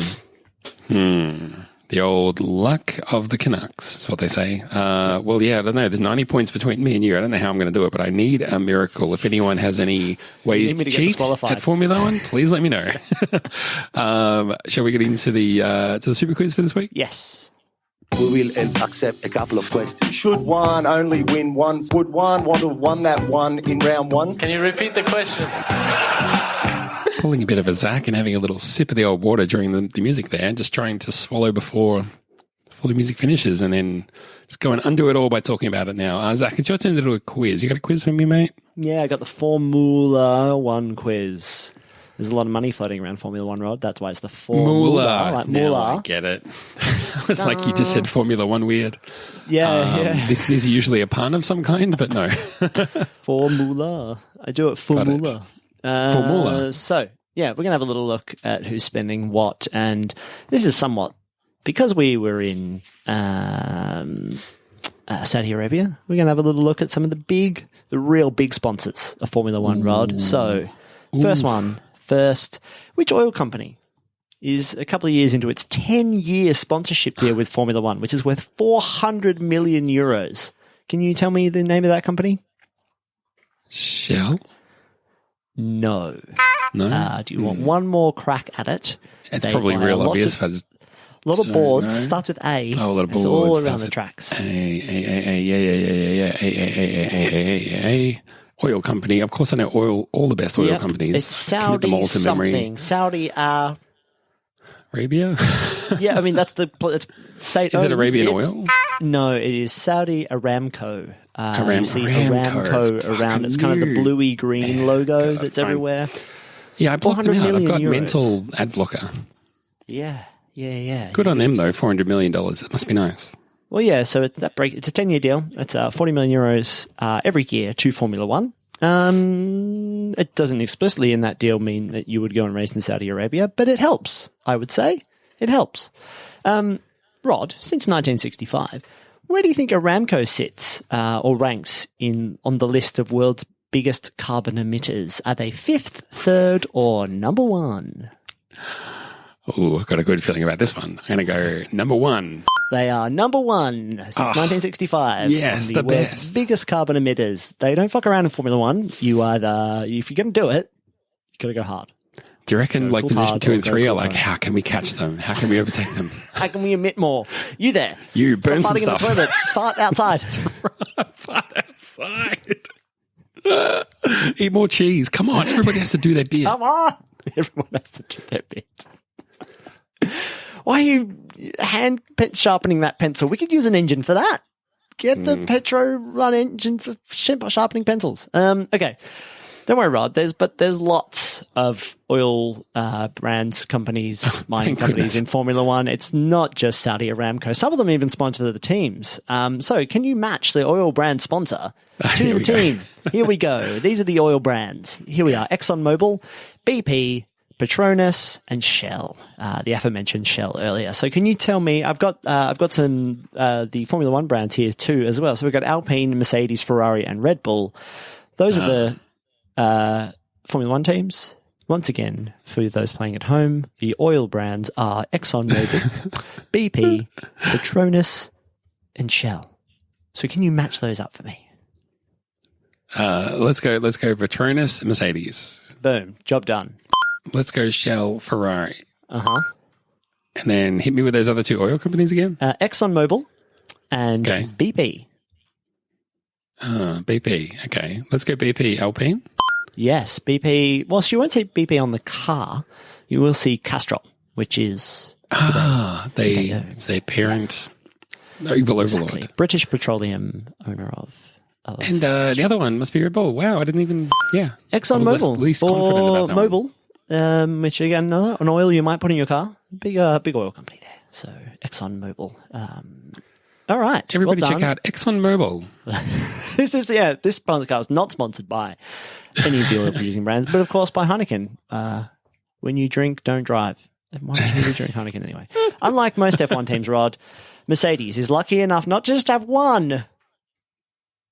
them. The old luck of the Canucks is what they say. Well, yeah, I don't know. There's 90 points between me and you. I don't know how I'm going to do it, but I need a miracle. If anyone has any ways to cheat at Formula One, please let me know. Shall we get into the super quiz for this week? Yes. We will accept a couple of questions. Should one only win one? Would one want to have won that one in round 1? Can you repeat the question? Pulling a bit of a Zach and having a little sip of the old water during the music there, just trying to swallow before the music finishes, and then just go and undo it all by talking about it now. Zach, it's your turn to do a quiz. You got a quiz for me, mate? Yeah, I got the Formula One quiz. There's a lot of money floating around Formula One, Rod. That's why it's the Formula. Like Moolah. I get it. It's like you just said Formula One weird. Yeah. This is usually a pun of some kind, but no. Formula. I do it Formula. So, yeah, we're going to have a little look at who's spending what. And this is somewhat, because we were in Saudi Arabia, we're going to have a little look at some of the real big sponsors of Formula One, Rod. So, first, which oil company is a couple of years into its 10-year sponsorship deal with Formula One, which is worth 400 million euros? Can you tell me the name of that company? Shell? No. No? Do you want one more crack at it? It's probably real obvious. A lot of boards. Starts with A. Oh, a lot of boards. It's all around the tracks. Oil company. Of course I know all the best oil companies. It's Saudi something. Saudi Arabia? Yeah, I mean, that's it's state. Is it Arabian oil? No, it is Saudi Aramco. You see Aramco around. It's kind of the bluey green logo that's everywhere. Yeah, I blocked them out. I've got euros. mental ad blocker. Yeah. Good on them, though. $400 million. It must be nice. Well, yeah, so it's a 10-year deal. It's 40 million euros every year to Formula One. It doesn't explicitly in that deal mean that you would go and race in Saudi Arabia, but it helps, I would say. It helps. Rod, since 1965, where do you think Aramco sits or ranks on the list of world's biggest carbon emitters? Are they 5th, 3rd, or number 1? Oh, I've got a good feeling about this one. I'm going to go number 1. They are number 1 since 1965. Yes, the world's best. Biggest carbon emitters. They don't fuck around in Formula One. If you're going to do it, you got to go hard. Do you reckon position 2 and 3 are like, how can we catch them? How can we overtake them? How can we emit more? You there. You burn some stuff. In the toilet. Fart outside. That's right. Fart outside. Eat more cheese. Come on. Everybody has to do their bit. Come on. Everyone has to do their bit. Why are you hand sharpening that pencil? We could use an engine for that. Get the Petro run engine for sharpening pencils. Okay. Don't worry, Rod. There's lots of oil brands, companies, mining companies in Formula One. It's not just Saudi Aramco. Some of them even sponsor the teams. So can you match the oil brand sponsor to the team? Here we go. These are the oil brands. Here we are. ExxonMobil, BP, Petronas, and Shell. The aforementioned Shell earlier. So can you tell me? I've got some the Formula One brands here too as well. So we've got Alpine, Mercedes, Ferrari, and Red Bull. Those are the Formula One teams. Once again, for those playing at home, the oil brands are ExxonMobil, BP, Petronas, and Shell. So can you match those up for me? Let's go Petronas, Mercedes. Boom. Job done. Let's go Shell, Ferrari. Uh-huh. And then hit me with those other two oil companies again. ExxonMobil and BP. BP. Okay. Let's go BP, Alpine. Yes, BP. Whilst you won't see BP on the car, you will see Castrol, which is it's their parent, evil overlord. Exactly. British Petroleum owner of and the other one must be Red Bull. Wow, I didn't even. Yeah, ExxonMobil least confident about that Mobil, which again an oil you might put in your car. Big oil company there. So ExxonMobil. All right, everybody check out ExxonMobil. This podcast is not sponsored by any of the oil producing brands, but of course by Heineken. When you drink, don't drive. Why would you drink Heineken anyway? Unlike most F1 teams, Rod, Mercedes is lucky enough not just to have one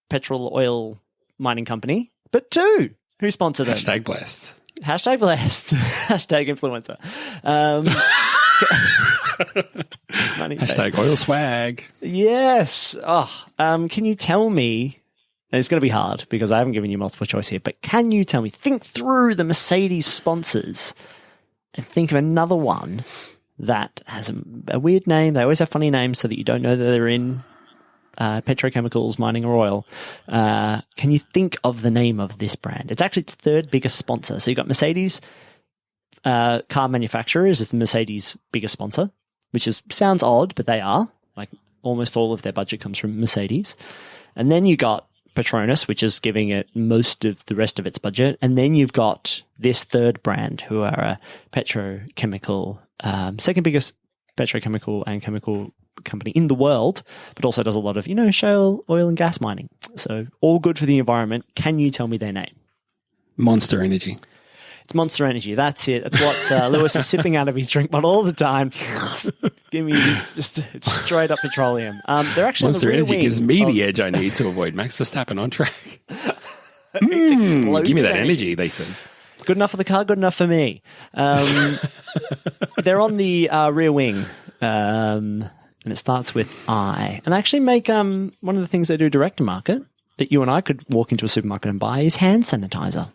petrol oil mining company, but two who sponsor them. Hashtag blessed. Hashtag blessed. Hashtag influencer. Hashtag oil swag. Yes. Can you tell me, and it's going to be hard because I haven't given you multiple choice here, but can you tell me, think through the Mercedes sponsors and think of another one that has a weird name. They always have funny names so that you don't know that they're in petrochemicals, mining, or oil. Can you think of the name of this brand? It's actually its third biggest sponsor. So you've got Mercedes, car manufacturers is the Mercedes' biggest sponsor, which sounds odd, but they are. Like almost all of their budget comes from Mercedes. And then you got Petronas, which is giving it most of the rest of its budget. And then you've got this third brand, who are a petrochemical, second biggest petrochemical and chemical company in the world, but also does a lot of, shale, oil and gas mining. So all good for the environment. Can you tell me their name? Monster Energy. It's Monster Energy. That's it. That's what Lewis is sipping out of his drink bottle all the time. It's straight up petroleum. They're actually Monster Energy gives me the edge I need to avoid Max Verstappen on track. Give me that energy, they says. Good enough for the car, good enough for me. They're on the rear wing, and it starts with I. And they actually make one of the things they do direct to market that you and I could walk into a supermarket and buy is hand sanitizer.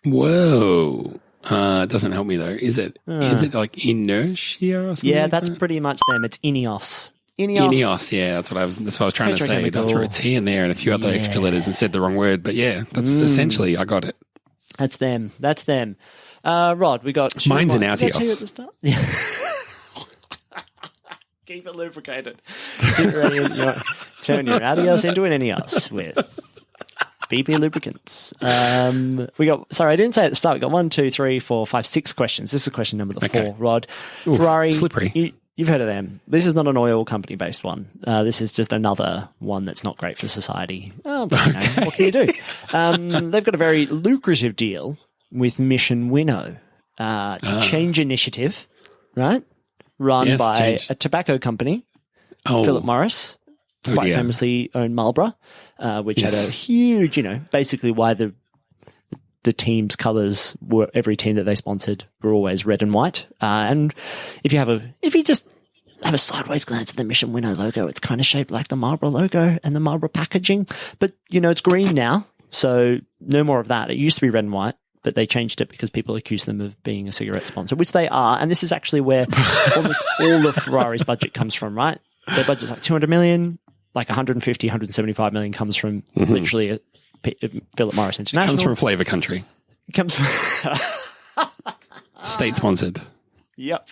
Whoa. It doesn't help me though. Is it like Inertia or something? Yeah, like that's that? pretty much them. It's Ineos. Ineos, yeah, that's what I was trying to say. I threw a T in there and a few other extra letters and said the wrong word, but yeah, that's essentially I got it. That's them. Rod, we got mine's an Altios. Keep it lubricated. Get ready. Turn your Altios into an Ineos with BP lubricants. I didn't say at the start. We got 1, 2, 3, 4, 5, 6 questions. This is question number 4. Rod, ooh, Ferrari, slippery. You've heard of them. This is not an oil company based one. This is just another one that's not great for society. What can you do? They've got a very lucrative deal with Mission Winnow. It's a change initiative, right? Run by a tobacco company, Philip Morris. Quite famously owned Marlboro, which had a huge, basically why the team's colours were, every team that they sponsored were always red and white. And if you just have a sideways glance at the Mission Winnow logo, it's kind of shaped like the Marlboro logo and the Marlboro packaging, but it's green now. So no more of that. It used to be red and white, but they changed it because people accused them of being a cigarette sponsor, which they are. And this is actually where almost all of Ferrari's budget comes from, right? Their budget's like 200 million. Like 150, 175 million comes from literally Philip Morris International. Comes from Flavor Country. Comes from state sponsored. Yep.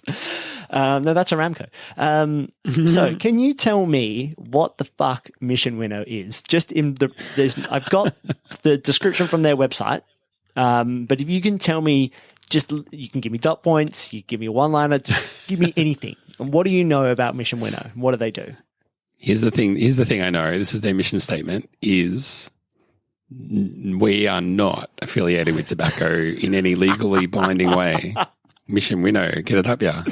No, that's Aramco. So can you tell me what the fuck Mission Winnow is? Just I've got the description from their website. But if you can tell me, you can give me dot points, you give me a one-liner, just give me anything. And what do you know about Mission Winnow? What do they do? Here's the thing I know. This is their mission statement is we are not affiliated with tobacco in any legally binding way. Mission Winnow, get it up, yeah.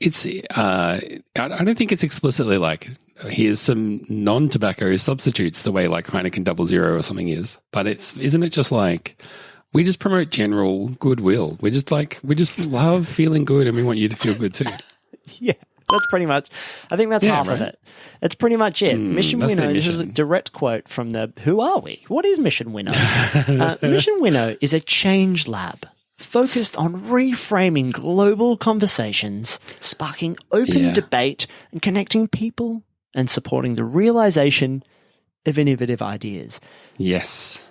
It's I don't think it's explicitly like here's some non-tobacco substitutes the way like Heineken 00 or something is, but isn't it just like we just promote general goodwill. We just love feeling good and we want you to feel good too. Yeah. That's pretty much, I think that's half of it. That's pretty much it. Mission Winnow, this is a direct quote from Who Are We? What is Mission Winnow? Mission Winnow is a change lab focused on reframing global conversations, sparking open debate and connecting people and supporting the realization of innovative ideas. Yes.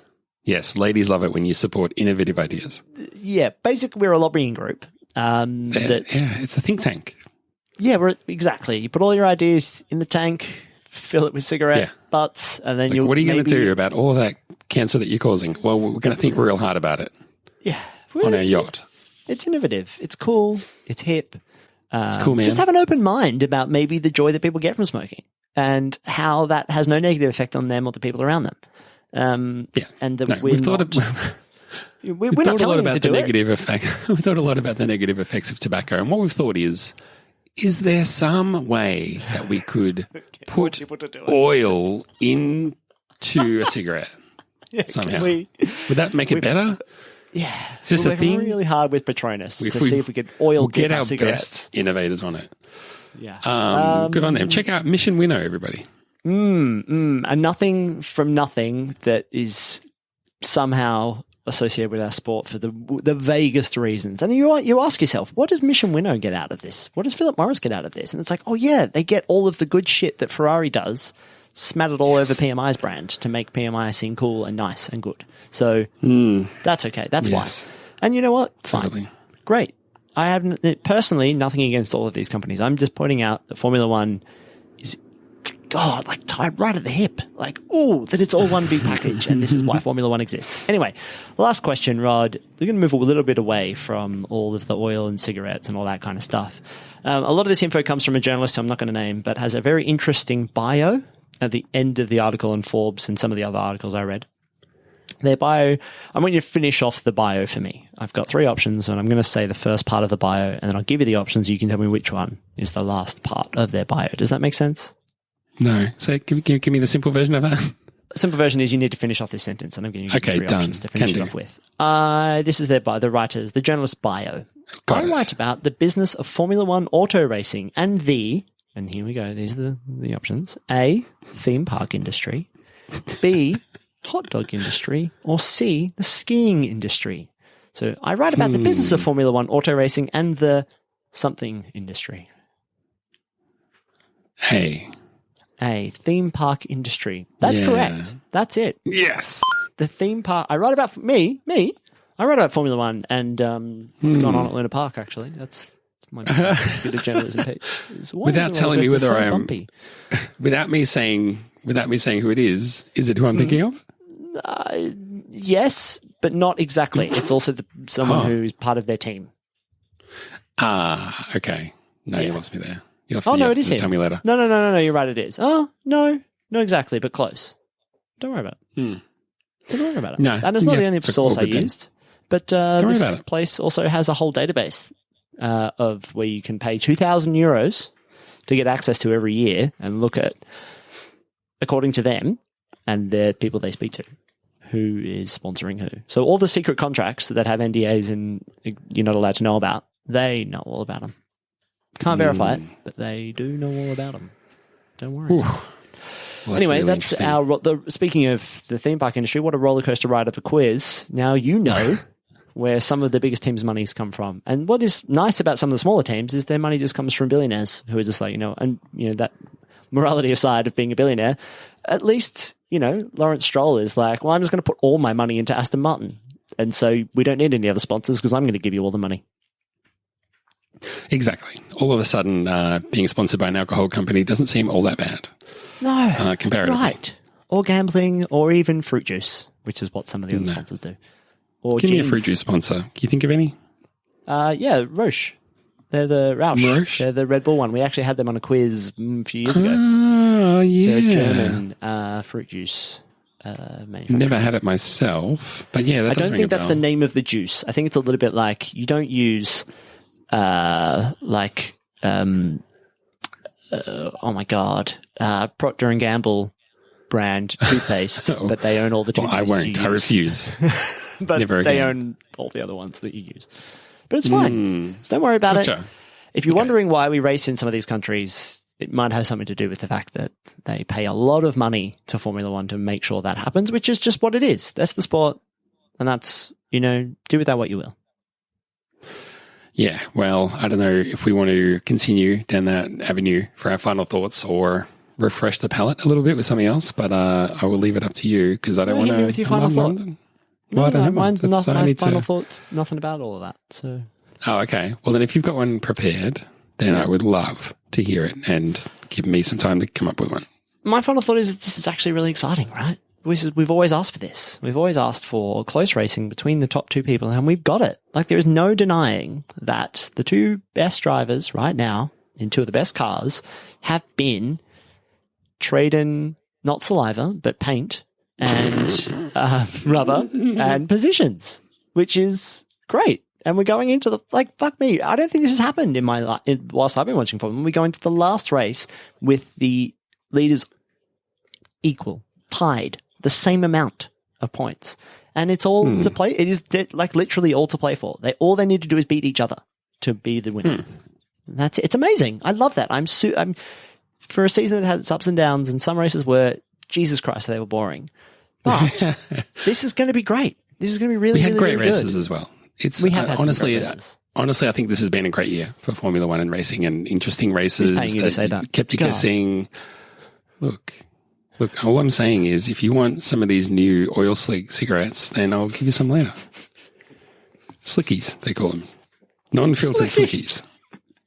Yes. Ladies love it when you support innovative ideas. Yeah. Basically, we're a lobbying group. It's a think tank. Yeah, exactly. You put all your ideas in the tank, fill it with cigarette butts, and then what are you going to do about all that cancer that you're causing? Well, we're going to think real hard about it. Yeah. On our yacht. It's innovative. It's cool. It's hip. It's cool, man. Just have an open mind about maybe the joy that people get from smoking and how that has no negative effect on them or the people around them. And that we're not telling them to do it. We thought a lot about the negative effects of tobacco, and what we've thought is there some way that we could put oil into a cigarette somehow? Would that make it better? Yeah. Is this a thing? Really hard with Patronus to see if we could oil get our cigarettes. Best innovators on it. Yeah. Good on them. Check out Mission Winnow, everybody. A nothing from nothing that is somehow associated with our sport for the vaguest reasons. And you ask yourself, what does Mission Winnow get out of this? What does Philip Morris get out of this? And it's like, oh yeah, they get all of the good shit that Ferrari does, smattered all over PMI's brand to make PMI seem cool and nice and good. So that's okay. That's why. And you know what? Fine. Totally. Great. I have personally nothing against all of these companies. I'm just pointing out that Formula One is, God, like tied right at the hip. Like, that it's all one big package, and this is why Formula One exists. Anyway, last question, Rod. We're going to move a little bit away from all of the oil and cigarettes and all that kind of stuff. A lot of this info comes from a journalist who I'm not going to name, but has a very interesting bio at the end of the article in Forbes and some of the other articles I read. Their bio, I want you to finish off the bio for me. I've got 3 options, and I'm going to say the first part of the bio, and then I'll give you the options. You can tell me which one is the last part of their bio. Does that make sense? No. So give me the simple version of that. The simple version is you need to finish off this sentence, and I'm going to give you 3 options to finish it off with. This is the journalist's bio. I write about the business of Formula One auto racing and here we go, these are the options. A, theme park industry. B, hot dog industry. Or C, the skiing industry. So I write about the business of Formula One auto racing and the something industry. A, theme park industry. That's correct. That's it. Yes. The theme park. I write about I write about Formula One, and it's gone on at Luna Park, actually. That's my bit of journalism piece. Without telling me whether I am, without me saying who it is it who I'm thinking of? Yes, but not exactly. It's also someone who is part of their team. Okay. No, you lost me there. It is him. Tell me later. No, you're right, it is. Oh, no, not exactly, but close. Don't worry about it. Don't worry about it. No. And it's not the only source I used. But this place also has a whole database of where you can pay €2,000 to get access to every year and look at, according to them and the people they speak to, who is sponsoring who. So all the secret contracts that have NDAs and you're not allowed to know about, they know all about them. Can't verify it, but they do know all about them. Don't worry. Well, anyway, really that's speaking of the theme park industry, what a roller coaster ride of a quiz. Now you know where some of the biggest teams' monies come from. And what is nice about some of the smaller teams is their money just comes from billionaires who are just like, that morality aside of being a billionaire, at least, Lawrence Stroll is like, well, I'm just going to put all my money into Aston Martin. And so we don't need any other sponsors because I'm going to give you all the money. Exactly. All of a sudden, being sponsored by an alcohol company doesn't seem all that bad. No, that's comparatively. right. Or gambling, or even fruit juice, which is what some of the other sponsors do. Or Give me a jeans. fruit juice sponsor. Can you think of any? Yeah, Roche. They're the Rausch. Roche? They're the Red Bull one. We actually had them on a quiz a few years ago. Oh, yeah. They're a German fruit juice manufacturer. Never had it myself, but yeah, that I does don't ring think a that's bell. the name of the juice. I think it's a little bit like you don't use oh my God, Procter and Gamble brand toothpaste, but they own all the toothpaste. Well, I won't. I refuse. But Never they again. own all the other ones that you use. But it's fine. So don't worry about it. Gotcha. If you're wondering why we race in some of these countries, it might have something to do with the fact that they pay a lot of money to Formula One to make sure that happens, which is just what it is. That's the sport. And that's, do with that what you will. Yeah, well, I don't know if we want to continue down that avenue for our final thoughts or refresh the palate a little bit with something else, but I will leave it up to you because I don't want to. Hit me with your final thought. Well, I don't have one. Mine's That's- I my need final to- thoughts, nothing about all of that. So Oh, okay. Well, then if you've got one prepared, then I would love to hear it and give me some time to come up with one. my final thought is that this is actually really exciting, right? We've always asked for this. We've always asked for close racing between the top two people, and we've got it. Like, there is no denying that the two best drivers right now in two of the best cars have been trading not saliva, but paint and rubber and positions, which is great. And we're going into fuck me. I don't think this has happened in my life whilst I've been watching Formula One. We go into the last race with the leaders equal, tied, the same amount of points. And it's all to play. It is literally all to play for. All they need to do is beat each other to be the winner. That's it. It's amazing. I love that. I'm for a season that had its ups and downs, and some races were, Jesus Christ, they were boring. But this is going to be great. This is going to be really, we had really, great really races good. as well. We have had honestly, some great races. Honestly, I think this has been a great year for Formula One and racing, and interesting races. Who's paying you to say that? Kept you God. guessing. Look, all I'm saying is if you want some of these new oil slick cigarettes, then I'll give you some later. Slickies, they call them. Non-filtered slickies.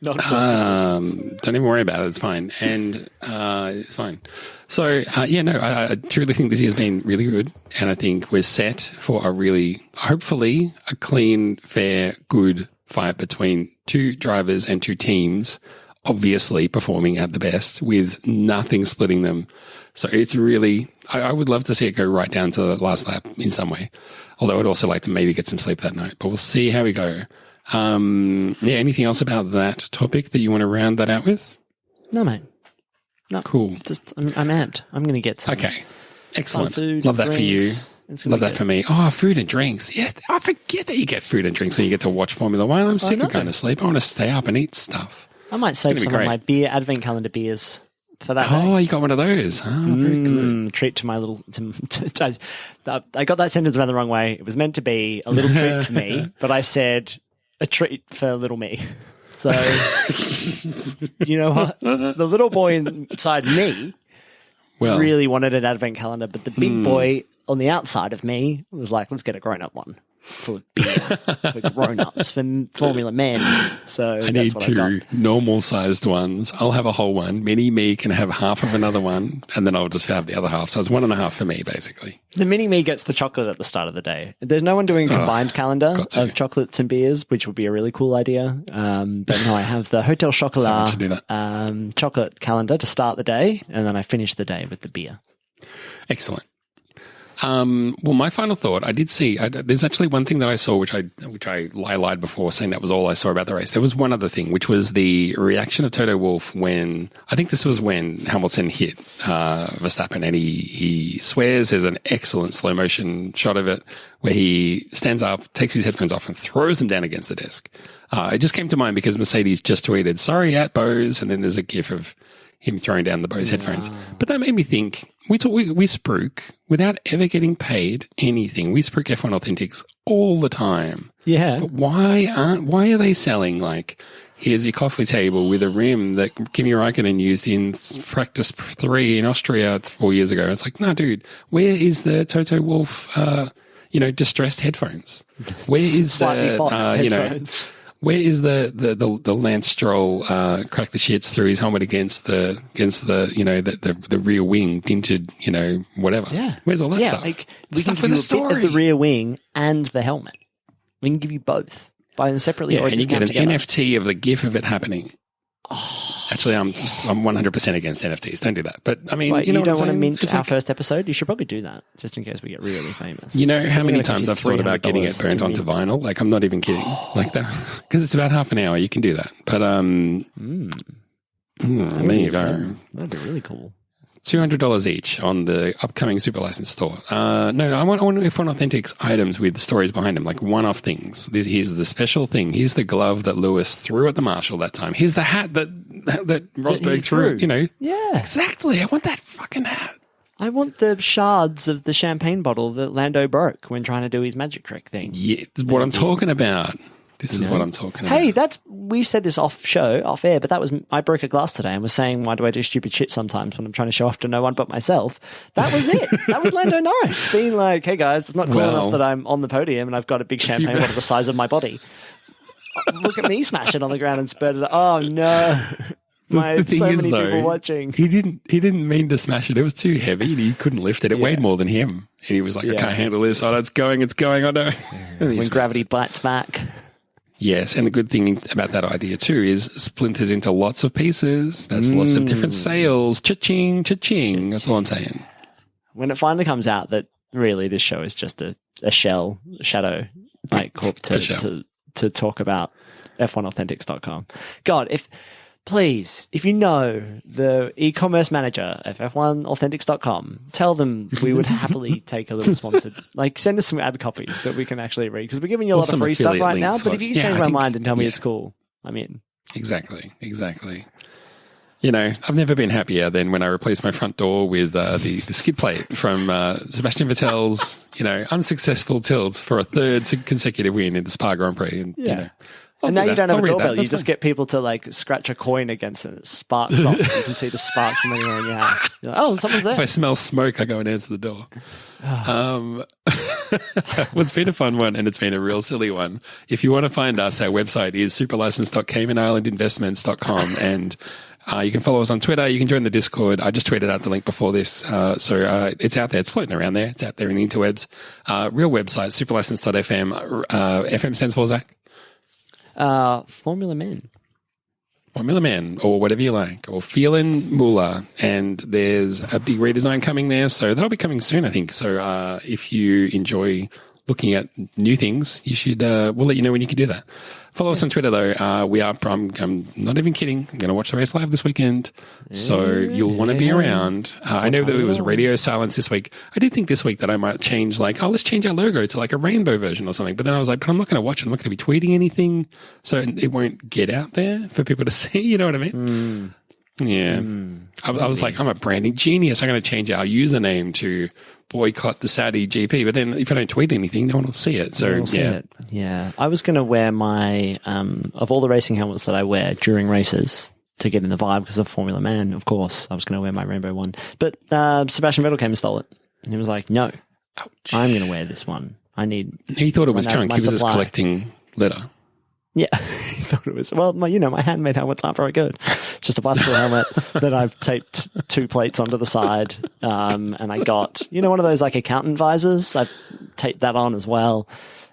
Not Don't even worry about it. It's fine. And it's fine. So, I truly think this year's been really good. And I think we're set for hopefully, a clean, fair, good fight between two drivers and two teams, obviously performing at the best with nothing splitting them. So it's really, I would love to see it go right down to the last lap in some way. Although I'd also like to maybe get some sleep that night, but we'll see how we go. Anything else about that topic that you want to round that out with? No, mate. No. Cool. Just, I'm amped. I'm going to get some. Okay. Excellent. Food, Love that for you. drinks. It's gonna Love be that good. for me. Oh, food and drinks. Yes, I forget that you get food and drinks when you get to watch Formula One. I'm sick know. of going to sleep. I want to stay up and eat stuff. I might save gonna be some great. of my beer advent calendar beers for that Oh, day. you got one of those. Oh, very good. Treat to my little. I got that sentence around the wrong way. It was meant to be a little treat for me, but I said a treat for little me. So, you know what? The little boy inside me Well, really wanted an advent calendar, but the big boy on the outside of me was like, let's get a grown-up one full of beer for grown-ups, for Formula Men. So I that's need what I got. two normal-sized ones. I'll have a whole one. Mini me can have half of another one, and then I'll just have the other half. So it's 1.5 for me, basically. The mini me gets the chocolate at the start of the day. There's no one doing a combined calendar got to. of chocolates and beers, which would be a really cool idea. But no, I have the Hotel Someone should do Chocolat that. chocolate calendar to start the day, and then I finish the day with the beer. Excellent. Well, my final thought, I did see, there's actually one thing that I saw, which I lied before saying that was all I saw about the race. There was one other thing, which was the reaction of Toto Wolff when, I think this was when Hamilton hit, Verstappen, and he swears. There's an excellent slow motion shot of it where he stands up, takes his headphones off and throws them down against the desk. It just came to mind because Mercedes just tweeted, sorry at Bose. And then there's a gif of him throwing down the Bose headphones. But that made me think, we spruik without ever getting paid anything. We spruik F1 Authentics all the time. Yeah. But why are they selling here's your coffee table with a rim that Kimi Räikkönen used in practice 3 in Austria 4 years ago? It's like, no, dude, where is the Toto Wolff, distressed headphones? Where is Slightly the, foxed headphones. Where is the Lance Stroll crack the shits through his helmet against the the rear wing dinted whatever? Yeah, where's all that stuff? Like, we can give you a bit of the rear wing and the helmet. We can give you both, buy them separately, or and you get an together. NFT of the GIF of it happening. Actually, I'm 100% against NFTs. Don't do that. But I mean, you don't want to mint it's our first episode? You should probably do that, just in case we get really famous. You know how many times I've thought about getting it burnt onto vinyl? Like, I'm not even kidding. Like that, because it's about half an hour. You can do that. But there you go. That'd be really cool. $200 each on the upcoming Super License store. No, I want F1 Authentics items with stories behind them, like one-off things. Here's the special thing. Here's the glove that Lewis threw at the marshal that time. Here's the hat that Rosberg threw. Yeah, exactly. I want that fucking hat. I want the shards of the champagne bottle that Lando broke when trying to do his magic trick thing. Yeah, that's what I'm talking about. This is what I'm talking about. Hey, we said this off air, but I broke a glass today and was saying, why do I do stupid shit sometimes when I'm trying to show off to no one but myself? That was it. That was Lando Norris being like, hey guys, it's not cool enough that I'm on the podium and I've got a big champagne bottle the size of my body. Look at me smash it on the ground and spread it. Oh no. So many people watching. He didn't mean to smash it. It was too heavy and he couldn't lift it. It weighed more than him. And he was like, I can't handle this. Oh, it's going. I know. When gravity bites back. Yes, and the good thing about that idea too is splinters into lots of pieces. That's lots of different sales. Cha-ching, cha-ching. That's all I'm saying. When it finally comes out that really this show is just a shadow, like corp to talk about F1Authentics.com. God, if you know the e-commerce manager of F1Authentics.com, tell them we would happily take a little sponsored. Like, send us some ad copy that we can actually read, because we're giving you a lot of free stuff right now. But if you can change my mind and tell me it's cool, I'm in. Exactly. I've never been happier than when I replaced my front door with the skid plate from Sebastian Vettel's unsuccessful tilt for a third consecutive win in the Spa Grand Prix. And now you don't have a doorbell. You just get people to like scratch a coin against it. It sparks off. You can see the sparks from anywhere in your house. You're like, oh, someone's there. If I smell smoke, I go and answer the door. Well, it's been a fun one and it's been a real silly one. If you want to find us, our website is superlicense.caymanislandinvestments.com and you can follow us on Twitter. You can join the Discord. I just tweeted out the link before this. So it's out there. It's floating around there. It's out there in the interwebs. Real website, superlicense.fm. FM stands for, Zach? Formula Men, or whatever you like, or Feelin' Moolah, and there's a big redesign coming there, so that'll be coming soon, I think. So if you enjoy looking at new things, you should. We'll let you know when you can do that. Follow us on Twitter, though. I'm not even kidding. I'm going to watch the race live this weekend, so you'll want to be around. I know that it was radio silence this week. I did think this week that I might change, let's change our logo to like a rainbow version or something. But then I was like, but I'm not going to watch it. I'm not going to be tweeting anything, so it won't get out there for people to see. You know what I mean? Yeah. I was like, I'm a branding genius. I'm going to change our username to boycott the Saudi GP. But then if I don't tweet anything, no one will see it. So, yeah. I was going to wear my, of all the racing helmets that I wear during races to get in the vibe because of Formula Man, of course, I was going to wear my rainbow one. But Sebastian Vettel came and stole it. And he was like, no, I'm going to wear this one. He thought it was junk. He was just collecting litter. Yeah, he thought it was. Well, my handmade helmets aren't very good. It's just a bicycle helmet that I've taped 2 plates onto the side, and I got one of those like accountant visors. I taped that on as well,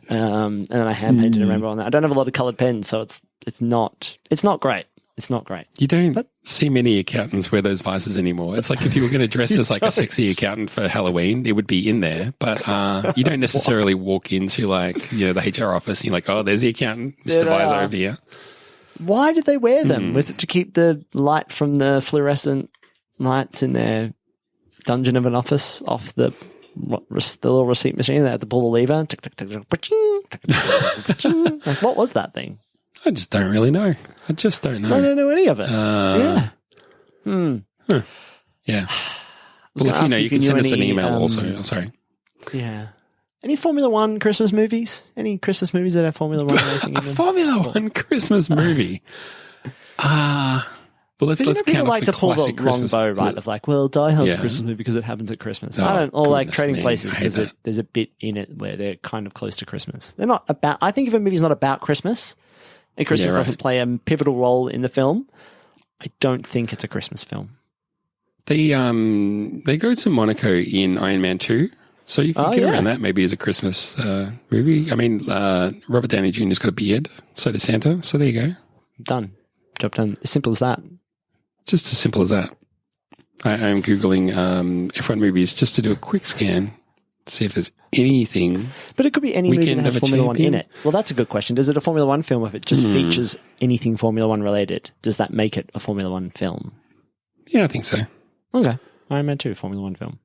and then I hand painted a rainbow on that. I don't have a lot of colored pens, so it's not great. It's not great. You don't see many accountants wear those visors anymore. It's like if you were going to dress as like a sexy accountant for Halloween, it would be in there. But you don't necessarily walk into the HR office and you're like, oh, there's the accountant, Mr. Visor over here. Why did they wear them? Was it to keep the light from the fluorescent lights in their dungeon of an office off the little receipt machine? They had to pull the lever. Like, what was that thing? I just don't really know. I just don't know. I don't know any of it. Yeah. Yeah. Well, if you know, you can send us an email also. Oh, sorry. Yeah. Any Formula One Christmas movies? Any Christmas movies that have Formula One racing in them? A Formula One Christmas movie? Well, let's people like to pull the long Christmas bow, right? Of like, well, Die Hard's a Christmas movie because it happens at Christmas. Or like Trading Places because there's a bit in it where they're kind of close to Christmas. They're not about. I think if a movie's not about Christmas, and Christmas Yeah, right. doesn't play a pivotal role in the film, I don't think it's a Christmas film. They go to Monaco in Iron Man 2, so you can get around that maybe as a Christmas movie. I mean, Robert Downey Jr.'s got a beard, so does Santa, so there you go. Done. Job done. As simple as that. Just as simple as that. I'm Googling F1 movies just to do a quick scan, see if there's anything. But it could be any movie that Weekend has of a Formula One in Champion? it. Well, that's a good question. Is it a Formula One film if it just features anything Formula One related? Does that make it a Formula One film? Yeah, I think so. Okay. Iron Man 2, Formula One film.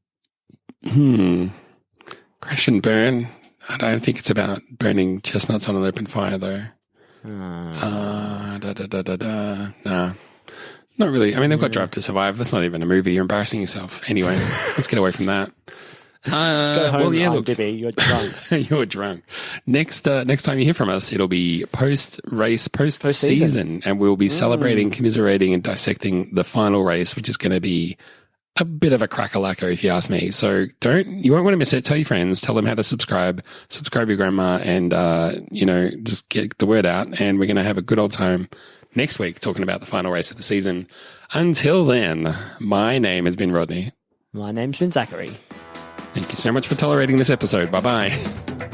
Crash and burn. I don't think it's about burning chestnuts on an open fire, though. Nah, not really. I mean, they've got Drive to Survive. That's not even a movie. You're embarrassing yourself. Anyway, let's get away from that. Go home, IMDb. You're drunk. You're drunk. Next time you hear from us, it'll be post-race, post-season, and we'll be celebrating, commiserating, and dissecting the final race, which is going to be a bit of a crack-a-lacko, if you ask me. So you won't want to miss it. Tell your friends, tell them how to subscribe your grandma, and, just get the word out. And we're going to have a good old time next week talking about the final race of the season. Until then, my name has been Rodney. My name's been Zachary. Thank you so much for tolerating this episode. Bye-bye.